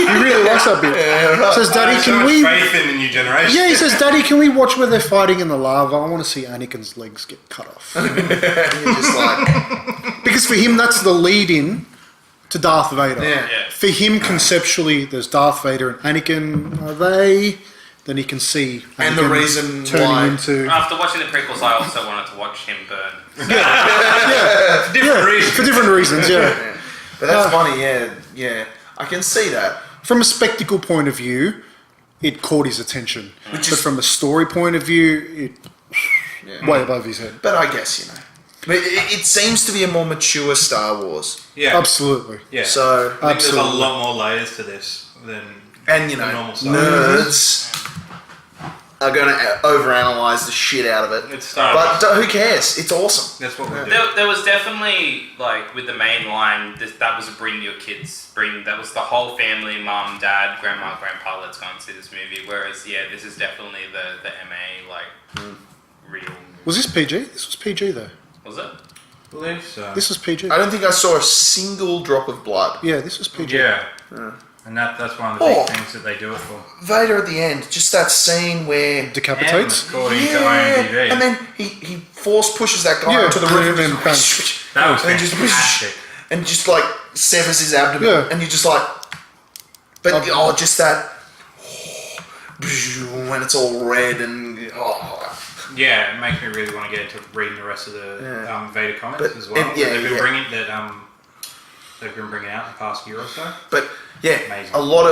really likes that bit. Says, "Daddy, so can much we?" faith in the new generation. Yeah, he says, "Daddy, can we watch where they're fighting in the lava? I want to see Anakin's legs get cut off." you're just like, Because for him, that's the lead-in to Darth Vader. yeah. Yeah. For him, conceptually, there's Darth Vader and Anakin. Are they? Then he can see Anakin And the reason turning why- into After watching the prequels, I also wanted to watch him burn. Different reasons. for different reasons. Yeah. But that's funny, yeah. I can see that. From a spectacle point of view, it caught his attention. Which But is- from a story point of view, it way above his head. But I guess, But it seems to be a more mature Star Wars. Yeah. Absolutely. Yeah. So, I think there's a Absolutely. lot more layers to this than and the normal stuff. nerds are going to overanalyze the shit out of it. It's Star But Wars. who cares? It's awesome. That's what we do. There was definitely, like, with the main line, that was a bring your kids. That was the whole family, mum, dad, grandma, grandpa, let's go and see this movie. Whereas, yeah, this is definitely the MA, like, real movie. Was this PG? This was PG though. Was it? I believe so. This was PG. I don't think I saw a single drop of blood. Yeah, this was PG. Yeah. And that's one of the big Oh. things that they do it for. Vader at the end, just that scene where... Decapitates. According to IMDb. and then he force pushes that guy Yeah, onto the and roof then bang. That was and just fantastic. and just like severs his abdomen, Yeah. and you're just like, but just that when it's all red and Yeah, it makes me really want to get into reading the rest of the Vader comics But- as well. and- yeah, they've been yeah. bringing they've been bringing out in the past year or so. But yeah, Amazing. a lot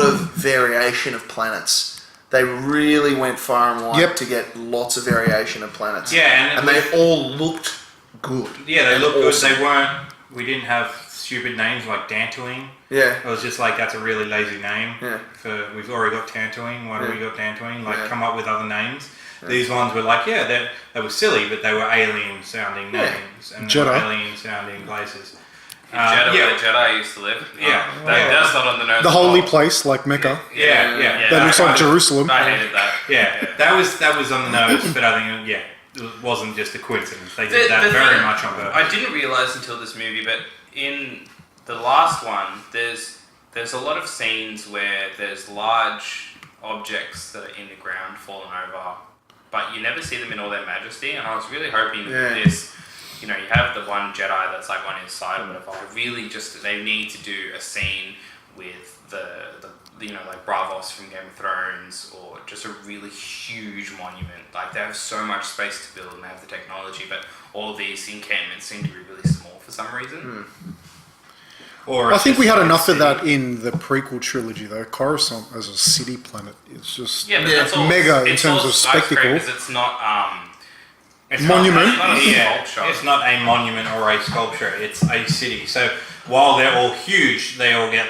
of variation of planets. They really went far and wide Yep. to get lots of variation of planets. Yeah, and they all looked good. Yeah, they And look good. awesome. They weren't. We didn't have stupid names like Dantooine. Yeah, It was just like that's a really lazy name. Yeah. We've already got Tatooine. Why do we got Dantooine? Like Yeah. come up with other names. These ones were like they were silly, but they were alien sounding Yeah. names and they were Jedi. alien sounding places. Jeddah, yeah. where the Jedi used to live. Yeah. That's not on the nose. The at holy all. place, like Mecca. Yeah. That looks I- like Jerusalem. I hated that. Yeah, that was on the nose, but I think it wasn't just a coincidence. They did The that very thing much on purpose. I didn't realize until this movie, but in the last one, there's a lot of scenes where there's large objects that are in the ground falling over, but you never see them in all their majesty. And I was really hoping Yeah. that this, you have the one Jedi that's like on his side or whatever. I really just they need to do a scene with the like Bravos from Game of Thrones, or just a really huge monument. Like they have so much space to build and they have the technology, but all these encampments seem to be really small for some reason. Or I it's think we just had like enough of city. that in the prequel trilogy, though. Coruscant as a city planet, it's just Yeah, but that's all. mega in it's terms all of spectacle. skyscrapers, it's not. It's Monument? It's not a Yeah, sculpture. it's not a monument or a sculpture. It's a city. So while they're all huge, they all get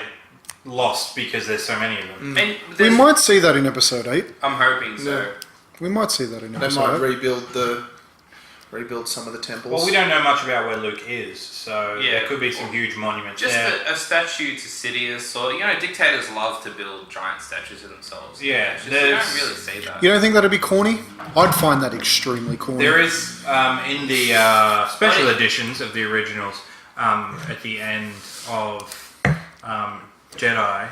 lost because there's so many of them. And We there's- might see that in episode 8. I'm hoping so. We might see that in They episode might 8. rebuild some of the temples. Well, we don't know much about where Luke is, so Yeah. there could be some huge monuments Just there. a statue to Sidious, sort of. You know, dictators love to build giant statues of themselves. Yeah, It's just, you don't there's- really see that. You don't think that'd be corny? I'd find that extremely corny. There is in the special editions of the originals at the end of Jedi,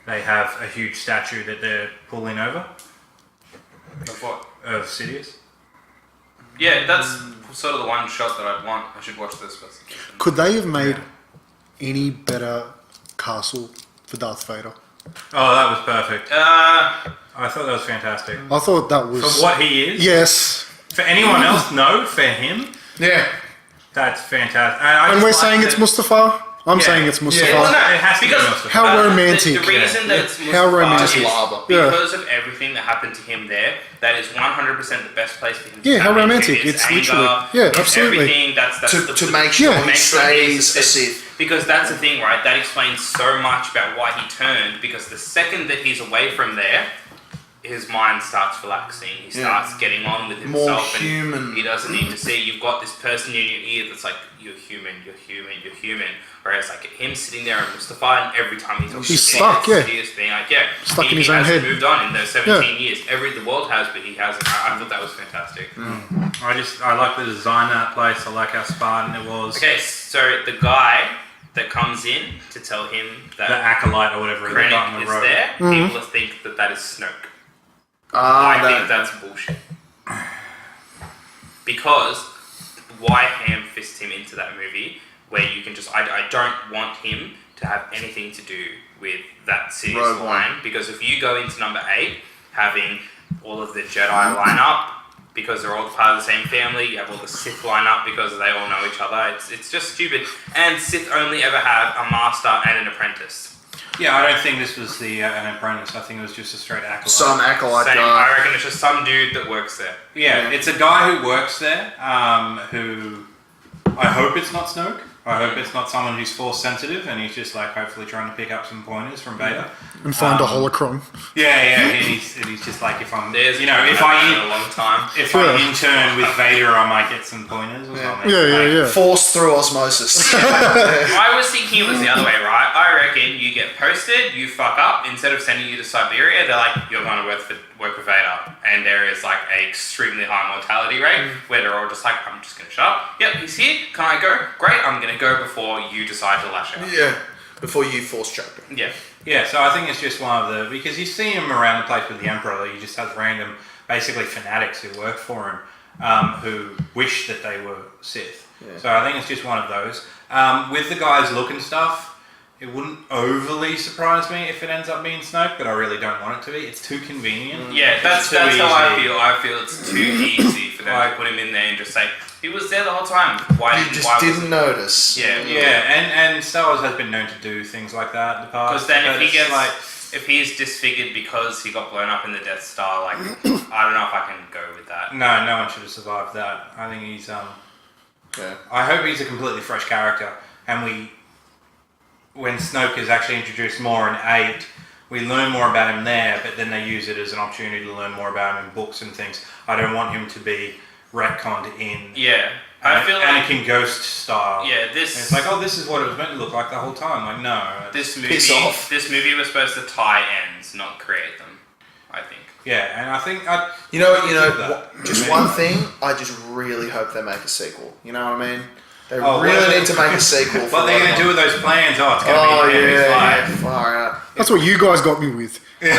they have a huge statue that they're pulling over Of what? of Sidious. Yeah, that's sort of the one shot that I'd want. I should watch this specification. Could they have made any better castle for Darth Vader? Oh, that was perfect. I thought that was fantastic. I thought that was... For what he is. Yes. For anyone else, no. For him, Yeah. that's fantastic. I And just we're like saying that- it's Mustafa? I'm Yeah. saying it's Mustafa. Well, no, It has to be because Mustafa. How romantic. The reason that it's How Mustafa romantic. is Lava. because of everything that happened to him there. That is 100% the best place for him. to Yeah, how tap into romantic. his It's anger, literally- yeah, his absolutely. Everything. That's To, the, to make sure Yeah. he make sure he's stays a Sith. Because that's the thing, right? That explains so much about why he turned. Because the second that he's away from there, his mind starts relaxing. He starts getting on with More himself, human. and he doesn't need to see. You've got this person in your ear that's like, "You're human, you're human, you're human." Whereas like him sitting there and Mustafa, and every time he talks He's to stuck, Sidious, yeah. Sidious being like, "Yeah, Stuck in his he own hasn't head. moved on in those 17 years. The world has, but he hasn't." I thought that was fantastic. I like the design of that place. I like how Spartan it was. Okay, so the guy that comes in to tell him that The acolyte or whatever they got on Krennic the is road. there, Mm-hmm. people think that is Snoke. Ah, I think that's bullshit. Because why ham fist him into that movie where you can just I don't want him to have anything to do with that Sidious Rogue line, because if you go into number 8 having all of the Jedi line up because they're all part of the same family, you have all the Sith line up because they all know each other, it's just stupid. And Sith only ever have a master and an apprentice. Yeah, I don't think this was an apprentice. I think it was just a straight acolyte. some acolyte Same, guy. I reckon it's just some dude that works there. Yeah, it's a guy who works there. Who I hope it's not Snoke. I hope it's not someone who's force sensitive and he's just like hopefully trying to pick up some pointers from Vader. And find a holocron. Yeah, and he's just like if I'm, There's if in I a long time. if I intern with Vader, I might get some pointers or something. Yeah. Forced through osmosis. I was thinking it was the other way, right? I reckon you get posted, you fuck up, instead of sending you to Siberia, they're like, you're going to work with Vader. And there is like an extremely high mortality rate where they're all just like, I'm just going to shut up. Yep, he's here. Can I go? Great, I'm going to go before you decide to lash out. Yeah. Before you force choke him. Yeah. Yeah, so I think it's just one of the, because you see him around the place with the Emperor, he just has random, basically fanatics who work for him, who wish that they were Sith. Yeah. So I think it's just one of those. With the guy's look and stuff, it wouldn't overly surprise me if it ends up being Snoke, but I really don't want it to be. It's too convenient. Yeah, that's Too how I easy. feel. I feel it's too easy for them Like- to put him in there and just say, he was there the whole time. Why You just why didn't notice. Yeah. Yeah, and Star Wars has been known to do things like that in the past. Because then if but he it's gets like, if he's disfigured because he got blown up in the Death Star, like I don't know if I can go with that. no one should have survived that. I think he's Yeah. I hope he's a completely fresh character, and when Snoke is actually introduced more in 8, we learn more about him there, but then they use it as an opportunity to learn more about him in books and things. I don't want him to be retconned in Yeah, I feel like Anakin Ghost style. yeah And this it's like, oh, this is what it was meant to look like the whole time. Like, no. this Piss off. movie was supposed to tie ends, not create them. I think. Yeah, and I think You know, that. just one thing. I just really hope they make a sequel. You know what I mean? They Oh, really well, need to make a sequel. What they're going to do with those plans? Oh, it's going to Oh be heavy yeah, fire. far out. That's what you guys got me with. If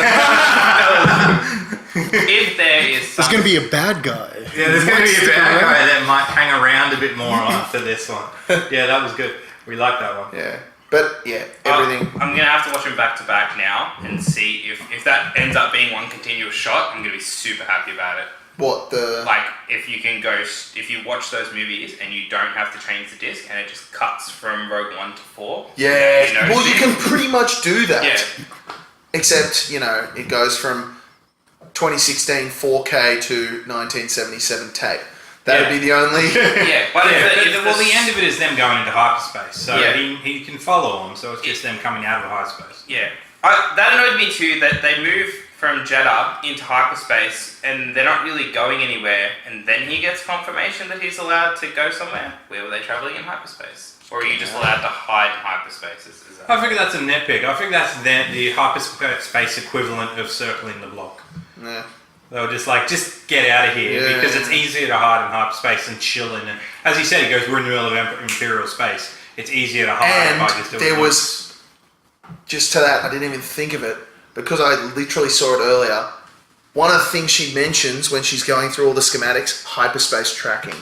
there is There's going to be a bad guy. Yeah, there's going to be a Stick bad around. guy that might hang around a bit more after this one. Yeah, that was good. We like that one. Yeah, but yeah, everything. I'm gonna have to watch them back to back now and see if that ends up being one continuous shot. I'm gonna be super happy about it. What the? Like, if you watch those movies and you don't have to change the disc and it just cuts from Rogue One to 4. Yeah. you know, Well, you can pretty much do that. Yeah. Except, it goes from 2016 4K to 1977 tape. That'd be the only. Yeah, but the end of it is them going into hyperspace, so Yeah. he can follow them. So it's just them coming out of hyperspace. Yeah, that annoyed me too. That they move from Jeddah into hyperspace, and they're not really going anywhere. And then he gets confirmation that he's allowed to go somewhere. Where were they traveling in hyperspace? Or are you just allowed to hide in hyperspace? Is that... I figure that's a nitpick. I think that's the hyperspace equivalent of circling the block. Yeah. They were just get out of here Yeah. because it's easier to hide in hyperspace and chill in. And as he said, he goes, we're in the middle of Imperial space. It's easier to hide by just doing And there it. was, just to that, I didn't even think of it, because I literally saw it earlier. One of the things she mentions when she's going through all the schematics, hyperspace tracking.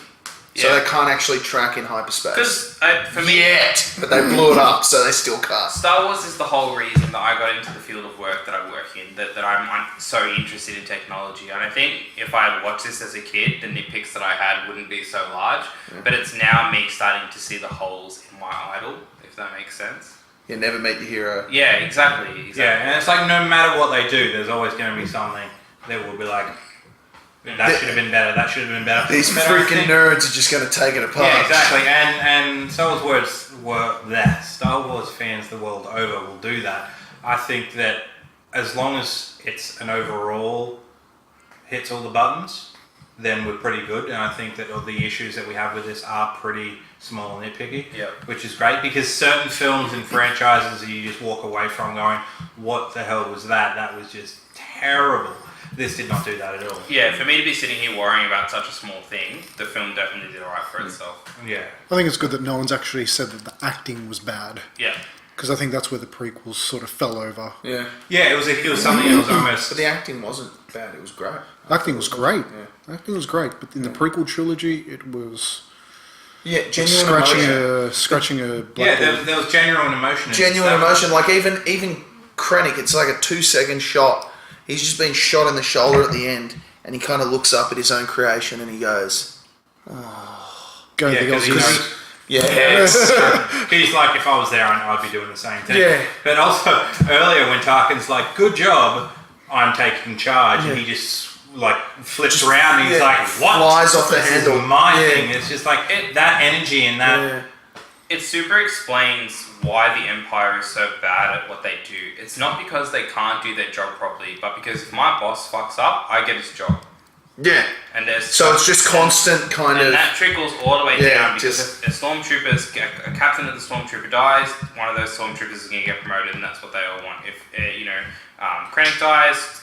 So Yeah. they can't actually track in hyperspace. Because for me, Yet! But they blew it up, so they still can't. Star Wars is the whole reason that I got into the field of work that I work in, that I'm so interested in technology. And I think if I had watched this as a kid, the nitpicks that I had wouldn't be so large. But it's now me starting to see the holes in my idol, if that makes sense. You never meet your hero. Yeah, exactly. Yeah, and it's like no matter what they do, there's always going to be something that will be like, that should have been better, that should have been better. These But I freaking think- nerds are just going to take it apart. Yeah, exactly. And Star Wars words were there. Star Wars fans the world over will do that. I think that as long as it's an overall hits all the buttons, then we're pretty good. And I think that all the issues that we have with this are pretty small and nitpicky, Yep. which is great because certain films and franchises you just walk away from going, what the hell was that? That was just terrible. This did not do that at all. Yeah, for me to be sitting here worrying about such a small thing, the film definitely did alright for itself. Yeah. I think it's good that no one's actually said that the acting was bad, Yeah. because I think that's where the prequels sort of fell over. Yeah. Yeah, it was something that was almost... But the acting wasn't bad, it was great. Acting was great. Yeah. Acting was great, but in the prequel trilogy, it was Yeah, genuine emotion. scratching a Yeah, blackboard. there was genuine emotion. Genuine emotion. Like even Krennic, it's like a 2-second shot. He's just been shot in the shoulder at the end, and he kind of looks up at his own creation and he goes, Go Yeah, the because he Oscars. knows... "Yeah, He's like, if I was there, I'd be doing the same thing. Yeah. But also, earlier when Tarkin's like, good job, I'm taking charge, and he just like flips around and he's yeah, like, what? flies off the This is handle. my Yeah. thing. It's just like that energy and that... yeah." It super explains why the Empire is so bad at what they do. It's not because they can't do their job properly, but because if my boss fucks up, I get his job. Yeah. And there's So it's just constant kind and of. that trickles all the way Yeah, down because just- if a captain of the stormtrooper dies, one of those stormtroopers is going to get promoted, and that's what they all want. If Krennic dies,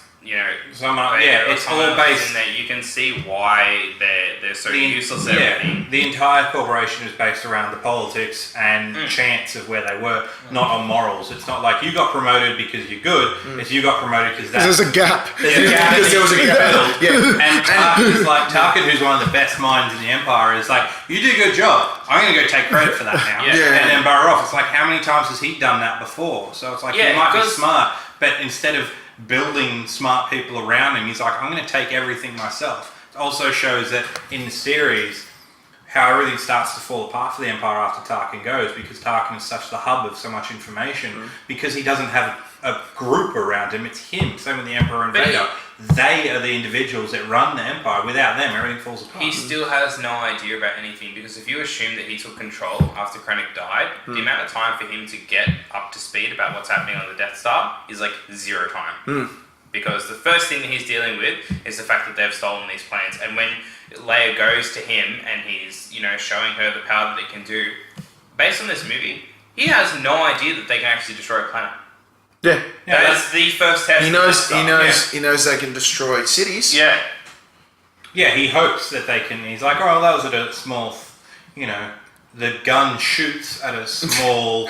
Someone, Vader yeah, or it's someone all else based... in there. You can see why they're so useless at everything. The entire corporation is based around the politics and chance of where they were, not on morals. It's not like you got promoted because you're good. It's you got promoted because There's a gap. there's a gap Because there was a gap. Yeah. And Tarkin, who's one of the best minds in the Empire, is like, you did a good job. I'm going to go take credit for that now. Yeah. And then Baroff, it's like, how many times has he done that before? So it's like, Yeah, he might be because- smart, but instead of building smart people around him, he's like, I'm going to take everything myself. It also shows that in the series, how everything starts to fall apart for the Empire after Tarkin goes, because Tarkin is such the hub of so much information, because he doesn't have a group around him, it's him. Same with the Emperor and But Vader. They are the individuals that run the Empire. Without them, everything falls apart. He still has no idea about anything because if you assume that he took control after Krennic died, the amount of time for him to get up to speed about what's happening on the Death Star is like 0 time. Because the first thing that he's dealing with is the fact that they've stolen these plans. And when Leia goes to him and he's, showing her the power that it can do, based on this movie, he has no idea that they can actually destroy a planet. Yeah. Yeah, That's the first test. He of knows. Death He Star. knows. He knows they can destroy cities. Yeah. Yeah, he hopes that they can. He's like, oh, that was at a small, the gun shoots at a small,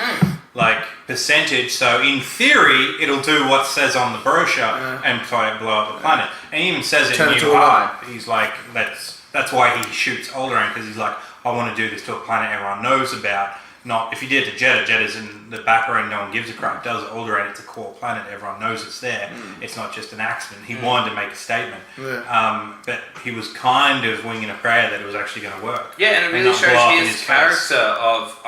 percentage. So in theory, it'll do what says on the brochure and try to blow up the planet. And he even says it Turn in it New to a Hope. He's like, that's why he shoots Alderaan, because he's like, I want to do this to a planet everyone knows about. not if you did it to Jeddah, Jeddah's in the background, no one gives a crap. Does it? Alderaan, it's a core planet, everyone knows it's there. It's not just an accident. He wanted to make a statement, but he was kind of winging a prayer that it was actually going to work. Yeah, and it really not blow up in shows his face. character of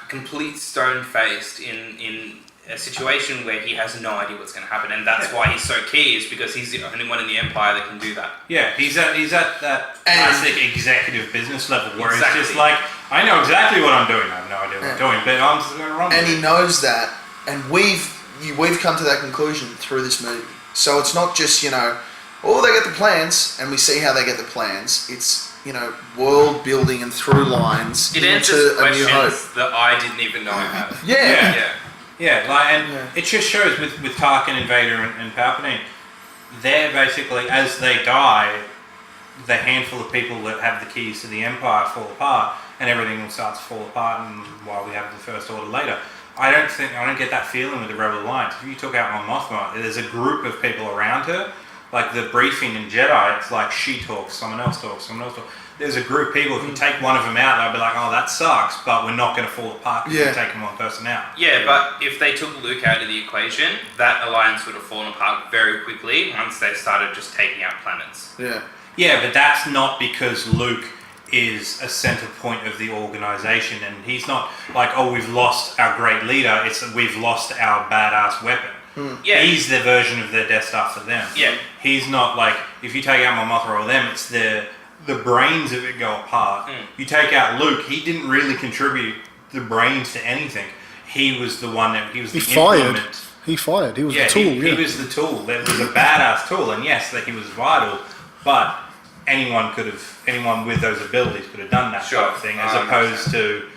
complete stone-faced in a situation where he has no idea what's going to happen, and that's why he's so key. Is because he's the only one in the Empire that can do that. Yeah, he's at that classic executive business level where Exactly. it's just like, I know exactly what I'm doing. I have no idea what I'm doing, but I'm just going to run And with he it. knows that, and we've come to that conclusion through this movie. So it's not just they get the plans, and we see how they get the plans. It's world building and through lines It into answers A New Hope. questions that I didn't even know about. Yeah. Yeah. Yeah, it just shows with Tarkin and Vader and Palpatine, they're basically, as they die, the handful of people that have the keys to the Empire fall apart, and everything will start to fall apart, and while we have the First Order later. I don't get that feeling with the Rebel Alliance. If you took out Mon Mothma, there's a group of people around her, like the briefing in Jedi, it's like she talks, someone else talks, someone else talks. There's a group of people, if you take one of them out, they'll be like, oh, that sucks, but we're not going to fall apart because Yeah. we're taking one person out. Yeah, but if they took Luke out of the equation, that alliance would have fallen apart very quickly once they started just taking out planets. Yeah. Yeah, but that's not because Luke is a center point of the organization, and he's not like, oh, we've lost our great leader, it's we've lost our badass weapon. Yeah. He's the version of the Death Star for them. Yeah. He's not like, if you take out Mon Mothma or them, it's the brains of it go apart. You take out Luke, he didn't really contribute the brains to anything. He was the one that, he was He the fired. implement. He fired. He was Yeah, the tool. he was the tool. That was a badass tool, and yes, that he was vital. But anyone with those abilities could have done that Sure. type of thing, as I opposed to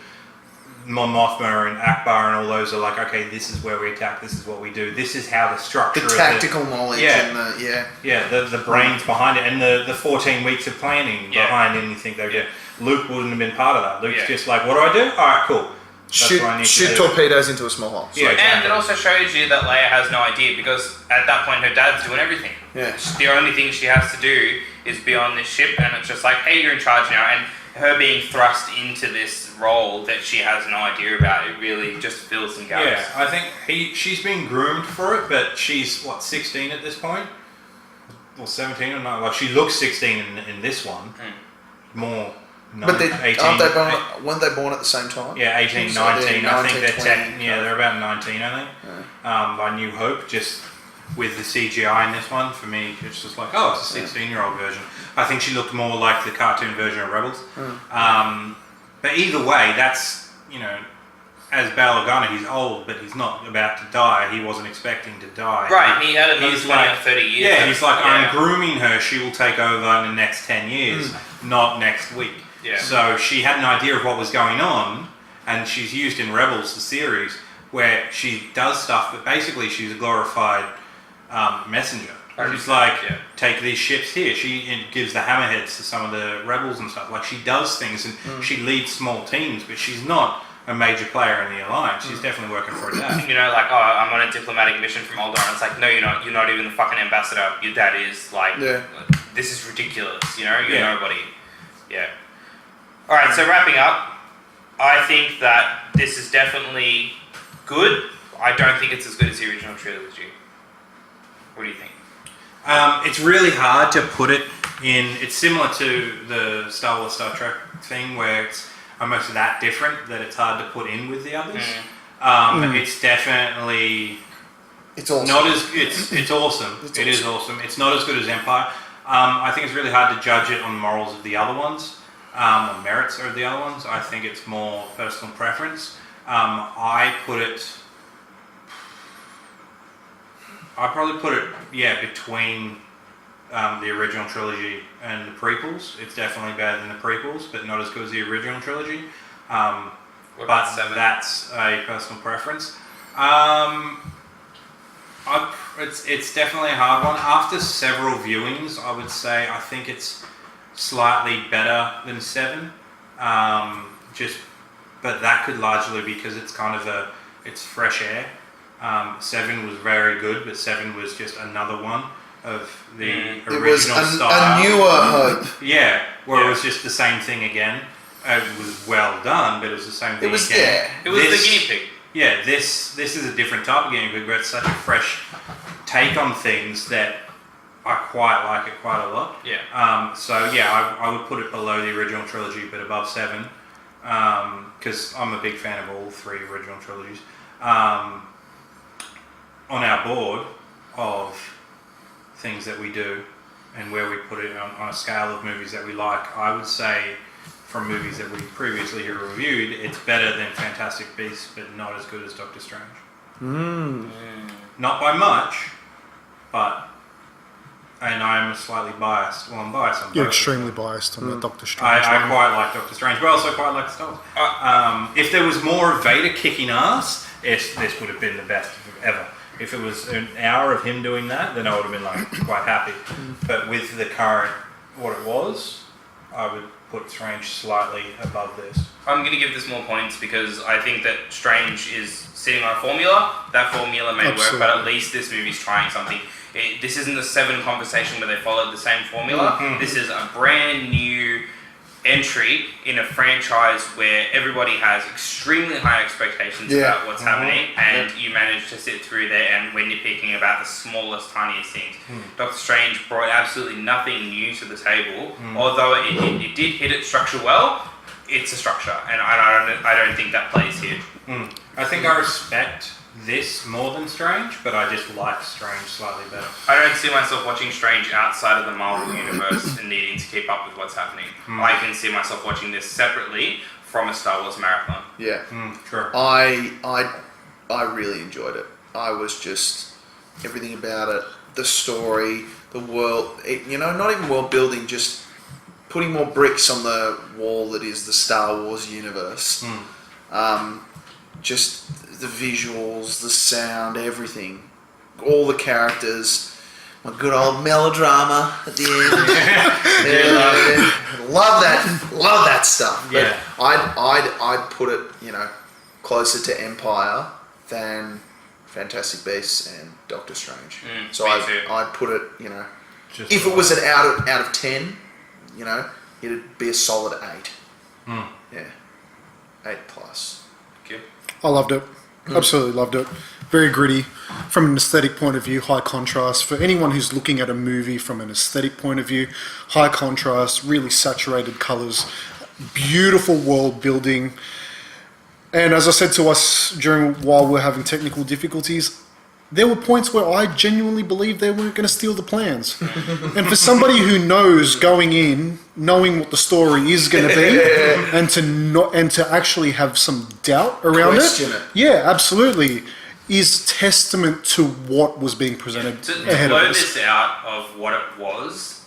Mon Mothma and Akbar and all those are like, okay, this is where we attack. This is what we do. This is how the structure The of tactical knowledge Yeah. and the brains behind it, and the 14 weeks of planning Yeah. behind anything they did. Luke wouldn't have been part of that. Luke's Yeah. just like, what do I do? All right, cool. That's what I need to shoot do. torpedoes into a small hole. Yeah, And exactly. it also shows you that Leia has no idea because at that point her dad's doing everything. Yeah. The only thing she has to do is be on this ship, and it's just like, hey, you're in charge now. And her being thrust into this role that she has no idea about, it really just fills some gaps. Yeah, I think she's been groomed for it, but she's 16 at this point, or 17 or not. Like she looks 16 in this one, more. But 18, aren't they born? Weren't they born at the same time? Yeah, 18, So 19. they're I think they're 19, they're about 19. I think. By New Hope, just with the CGI in this one, for me, it's just like, oh, it's a 16-year-old version. I think she looked more like the cartoon version of Rebels. But either way, that's as Bail Organa, he's old, but he's not about to die. He wasn't expecting to die. Right, he had another He's 20 or like- 30 years. Yeah, he's like, Yeah. I'm grooming her. She will take over in the next 10 years, not next week. Yeah. So she had an idea of what was going on, and she's used in Rebels, the series, where she does stuff, but basically she's a glorified messenger. She's like, Yeah. take these ships here. She gives the hammerheads to some of the rebels and stuff. Like, she does things, and she leads small teams, but she's not a major player in the alliance. She's definitely working for her dad. Like, oh, I'm on a diplomatic mission from Alderaan. It's like, no, you're not. You're not even the fucking ambassador. Your dad is. Like, Yeah. this is ridiculous. You're Yeah. nobody. Yeah. All right. So wrapping up, I think that this is definitely good. I don't think it's as good as the original trilogy. What do you think? It's really hard to put it in. It's similar to the Star Wars, Star Trek thing, where it's almost that different that it's hard to put in with the others. It's definitely It's awesome. not as it's awesome. It's It is awesome. It's not as good as Empire. I think it's really hard to judge it on morals of the other ones, or merits of the other ones. I think it's more personal preference. I probably put it between the original trilogy and the prequels. It's definitely better than the prequels, but not as good as the original trilogy. What But about 7? that's a personal preference. It's definitely a hard one. After several viewings, I would say I think it's slightly better than 7. But that could largely be because it's kind of it's fresh air. 7 was very good, but 7 was just another one of the It was original a style. newer Hope. Yeah, where Yeah. it was just the same thing again. it was well done, but it was the same thing It was again. It was This- the guinea pig. Yeah, this is a different type of guinea pig, where it's such a fresh take on things that I quite like it quite a lot. Yeah. So yeah, I would put it below the original trilogy, but above 7, because I'm a big fan of all 3 original trilogies. On our board of things that we do and where we put it on a scale of movies that we like, I would say from movies that we previously reviewed, it's better than Fantastic Beasts, but not as good as Doctor Strange. Not by much, but, and I'm slightly biased. Well, I'm biased on You're both of extremely them. biased on the Doctor Strange I one. quite like Doctor Strange, but I also quite like Star Wars. If there was more Vader kicking ass, this would have been the best ever. If it was an hour of him doing that, then I would have been like quite happy. But with the current what it was, I would put Strange slightly above this. I'm going to give this more points because I think that Strange is sitting on a formula. That formula may work, but at least this movie's trying something. This isn't the 7 conversation where they followed the same formula. This is a brand new entry in a franchise where everybody has extremely high expectations about what's happening, and you manage to sit through there and when you're picking about the smallest, tiniest things. Doctor Strange brought absolutely nothing new to the table, although it did hit its structure well. It's a structure, and I don't think that plays here. I think I respect this more than Strange, but I just like Strange slightly better. I don't see myself watching Strange outside of the Marvel universe and needing to keep up with what's happening. I can see myself watching this separately from a Star Wars marathon. Yeah. Sure. I really enjoyed it. I was just everything about it, the story, the world. Not even world building, just putting more bricks on the wall that is the Star Wars universe. Just the visuals, the sound, everything, all the characters. My good old melodrama at the end. Love that stuff. But Yeah. I'd put it, closer to Empire than Fantastic Beasts and Doctor Strange. So me too. I'd put it, Just if it was an out of 10, it'd be a solid 8. Yeah, 8 plus. Good. I loved it. Absolutely loved it. Very gritty. From an aesthetic point of view, high contrast. For anyone who's looking at a movie from an aesthetic point of view, high contrast, really saturated colours, beautiful world building. And as I said to us while we're having technical difficulties, there were points where I genuinely believed they weren't going to steal the plans. And for somebody who knows going in, knowing what the story is going to be, and to actually have some doubt around Question it. yeah, absolutely, is testament to what was being presented To ahead of blow us. this out of what it was,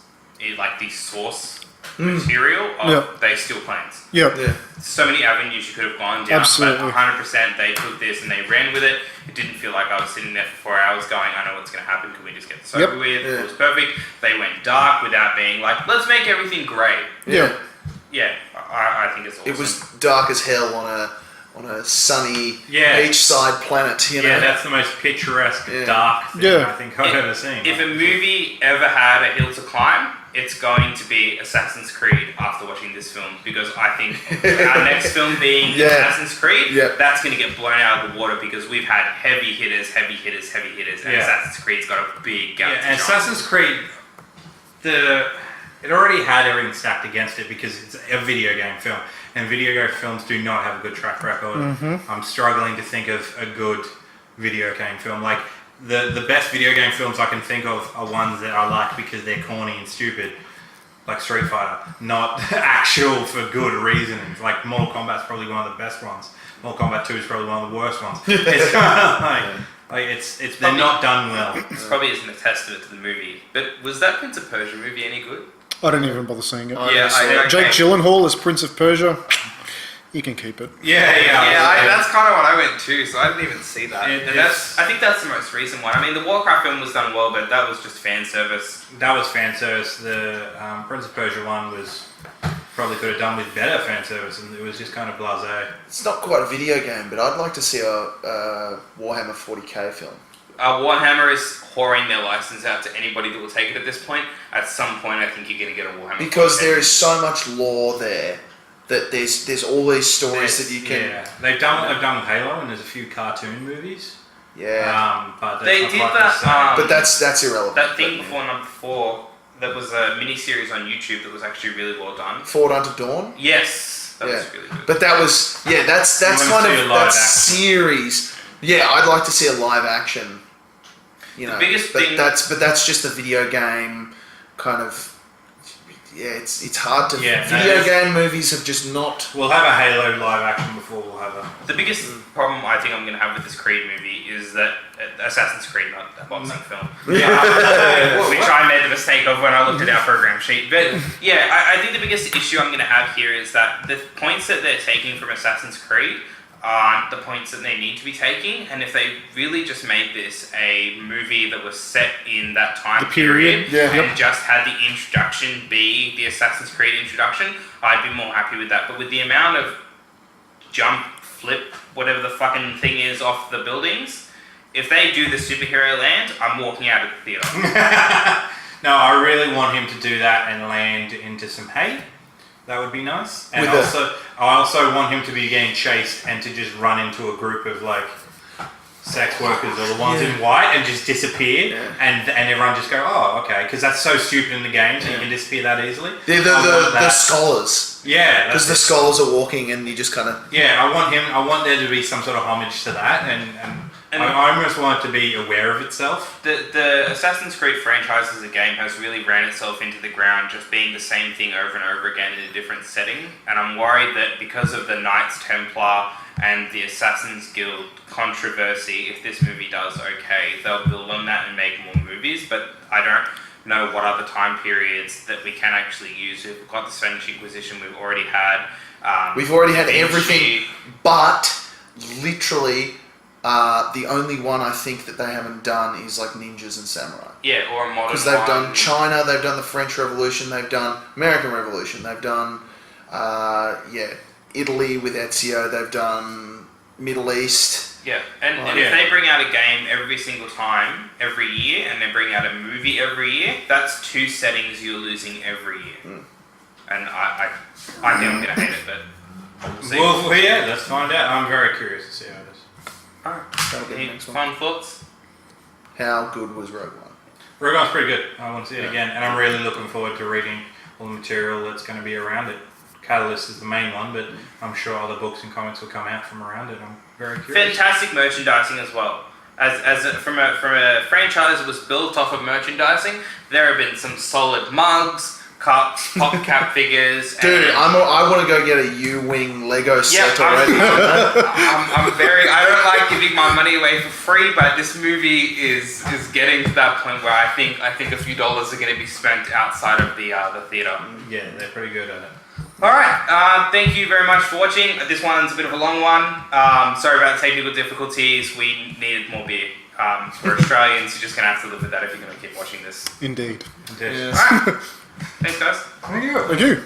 like the source material of Yeah. they steal planes. Yeah. So many avenues you could have gone down, Absolutely. but 100% they took this and they ran with it. It didn't feel like I was sitting there for 4 hours going, I know what's going to happen, can we just get this over with? It was perfect. They went dark without being like, let's make everything grey. Yeah. Yeah, I think it's awesome. It was dark as hell on a sunny Yeah. beachside planet. Yeah, that's the most picturesque, Yeah. dark thing Yeah. I think I've ever seen. If a movie ever had a hill to climb, it's going to be Assassin's Creed after watching this film, because I think our next film being Assassin's Creed, that's going to get blown out of the water because we've had heavy hitters, and Assassin's Creed's got a big gap to and jump. Assassin's Creed, it already had everything stacked against it because it's a video game film, and video game films do not have a good track record. I'm struggling to think of a good video game film. Like the best video game films I can think of are ones that I like because they're corny and stupid, like Street Fighter, not actual for good reasons. Like Mortal Kombat's probably one of the best ones. Mortal Kombat 2 is probably one of the worst ones. It's like they're not done well. This probably isn't a testament to the movie, but was that Prince of Persia movie any good? I don't even bother seeing it. Okay. Jake Gyllenhaal as Prince of Persia, you can keep it. That's kind of what I went to, so I didn't even see that. It- And I think that's the most recent one. I mean, the Warcraft film was done well, but that was just fan service. That was fan service. The Prince of Persia one was probably could have done with better fan service, and it was just kind of blasé. It's not quite a video game, but I'd like to see a Warhammer 40k film. Warhammer is whoring their license out to anybody that will take it at this point. At some point, I think you're going to get a Warhammer. Because 40K. there is so much lore there that there's all these stories that you can. Yeah, they've done with Halo, and there's a few cartoon movies. Yeah. But that's They not did quite that, the same. But that's irrelevant. That thing before number 4, that was a mini series on YouTube that was actually really well done. Forward Unto Dawn. Yes, that Yeah. was really good. But that was that's You wanna kind see of a live that action. series. Yeah, I'd like to see a live action. You know, biggest but thing- that's just a video game kind of. Yeah, it's hard to. Yeah, no, video it's- game movies have just not. We'll have a Halo live action before we'll have a. The biggest problem I think I'm going to have with this Creed movie is that Assassin's Creed, not that boxing film, which I made the mistake of when I looked at our program sheet. But yeah, I think the biggest issue I'm going to have here is that the points that they're taking from Assassin's Creed aren't the points that they need to be taking, and if they really just made this a movie that was set in that time period and just had the introduction be the Assassin's Creed introduction, I'd be more happy with that. But with the amount of jump, flip, whatever the fucking thing is off the buildings, if they do the superhero land, I'm walking out of the theatre. No, I really want him to do that and land into some hay. That would be nice. And With I also want him to be getting chased and to just run into a group of like sex workers or the ones in white and just disappear, and everyone just go, oh, okay, because that's so stupid in the game, so you can disappear that easily. They're the scholars. Yeah, Because the scholars are walking and you just kind of. yeah, I want there to be some sort of homage to that, and I almost want it to be aware of itself. The Assassin's Creed franchise as a game has really ran itself into the ground, just being the same thing over and over again in a different setting. And I'm worried that because of the Knights Templar and the Assassin's Guild controversy, if this movie does okay, they'll build on that and make more movies. But I don't know what other time periods that we can actually use. We've got the Spanish Inquisition, we've already had. We've already had Vinci. everything, but literally. The only one I think that they haven't done is like ninjas and samurai. Yeah, or a modern Because they've one. done China, they've done the French Revolution, they've done American Revolution, they've done Italy with Ezio, they've done Middle East. Yeah, and if they bring out a game every single time, every year, and they bring out a movie every year, that's 2 settings you're losing every year. And I think I'm going to hate it, but we'll see. Well, yeah, let's find out. I'm very curious to see how it is. Alright, That'll be the any next one. fun thoughts? How good was Rogue One? Rogue One's pretty good. I want to see it again, and I'm really looking forward to reading all the material that's going to be around it. Catalyst is the main one, but I'm sure other books and comics will come out from around it. I'm very curious. Fantastic merchandising as well. From a franchise that was built off of merchandising, there have been some solid mugs, cups, pop cap figures. Dude, and I want to go get a U-Wing Lego set already. I don't like giving my money away for free, but this movie is getting to that point where I think a few dollars are going to be spent outside of the theater. Yeah, they're pretty good at it. All right, thank you very much for watching. This one's a bit of a long one. Sorry about the technical difficulties. We needed more beer. For Australians, you're just going to have to live with that if you're going to keep watching this. Indeed. Indeed. All right, thanks guys. Thank you. Thank you.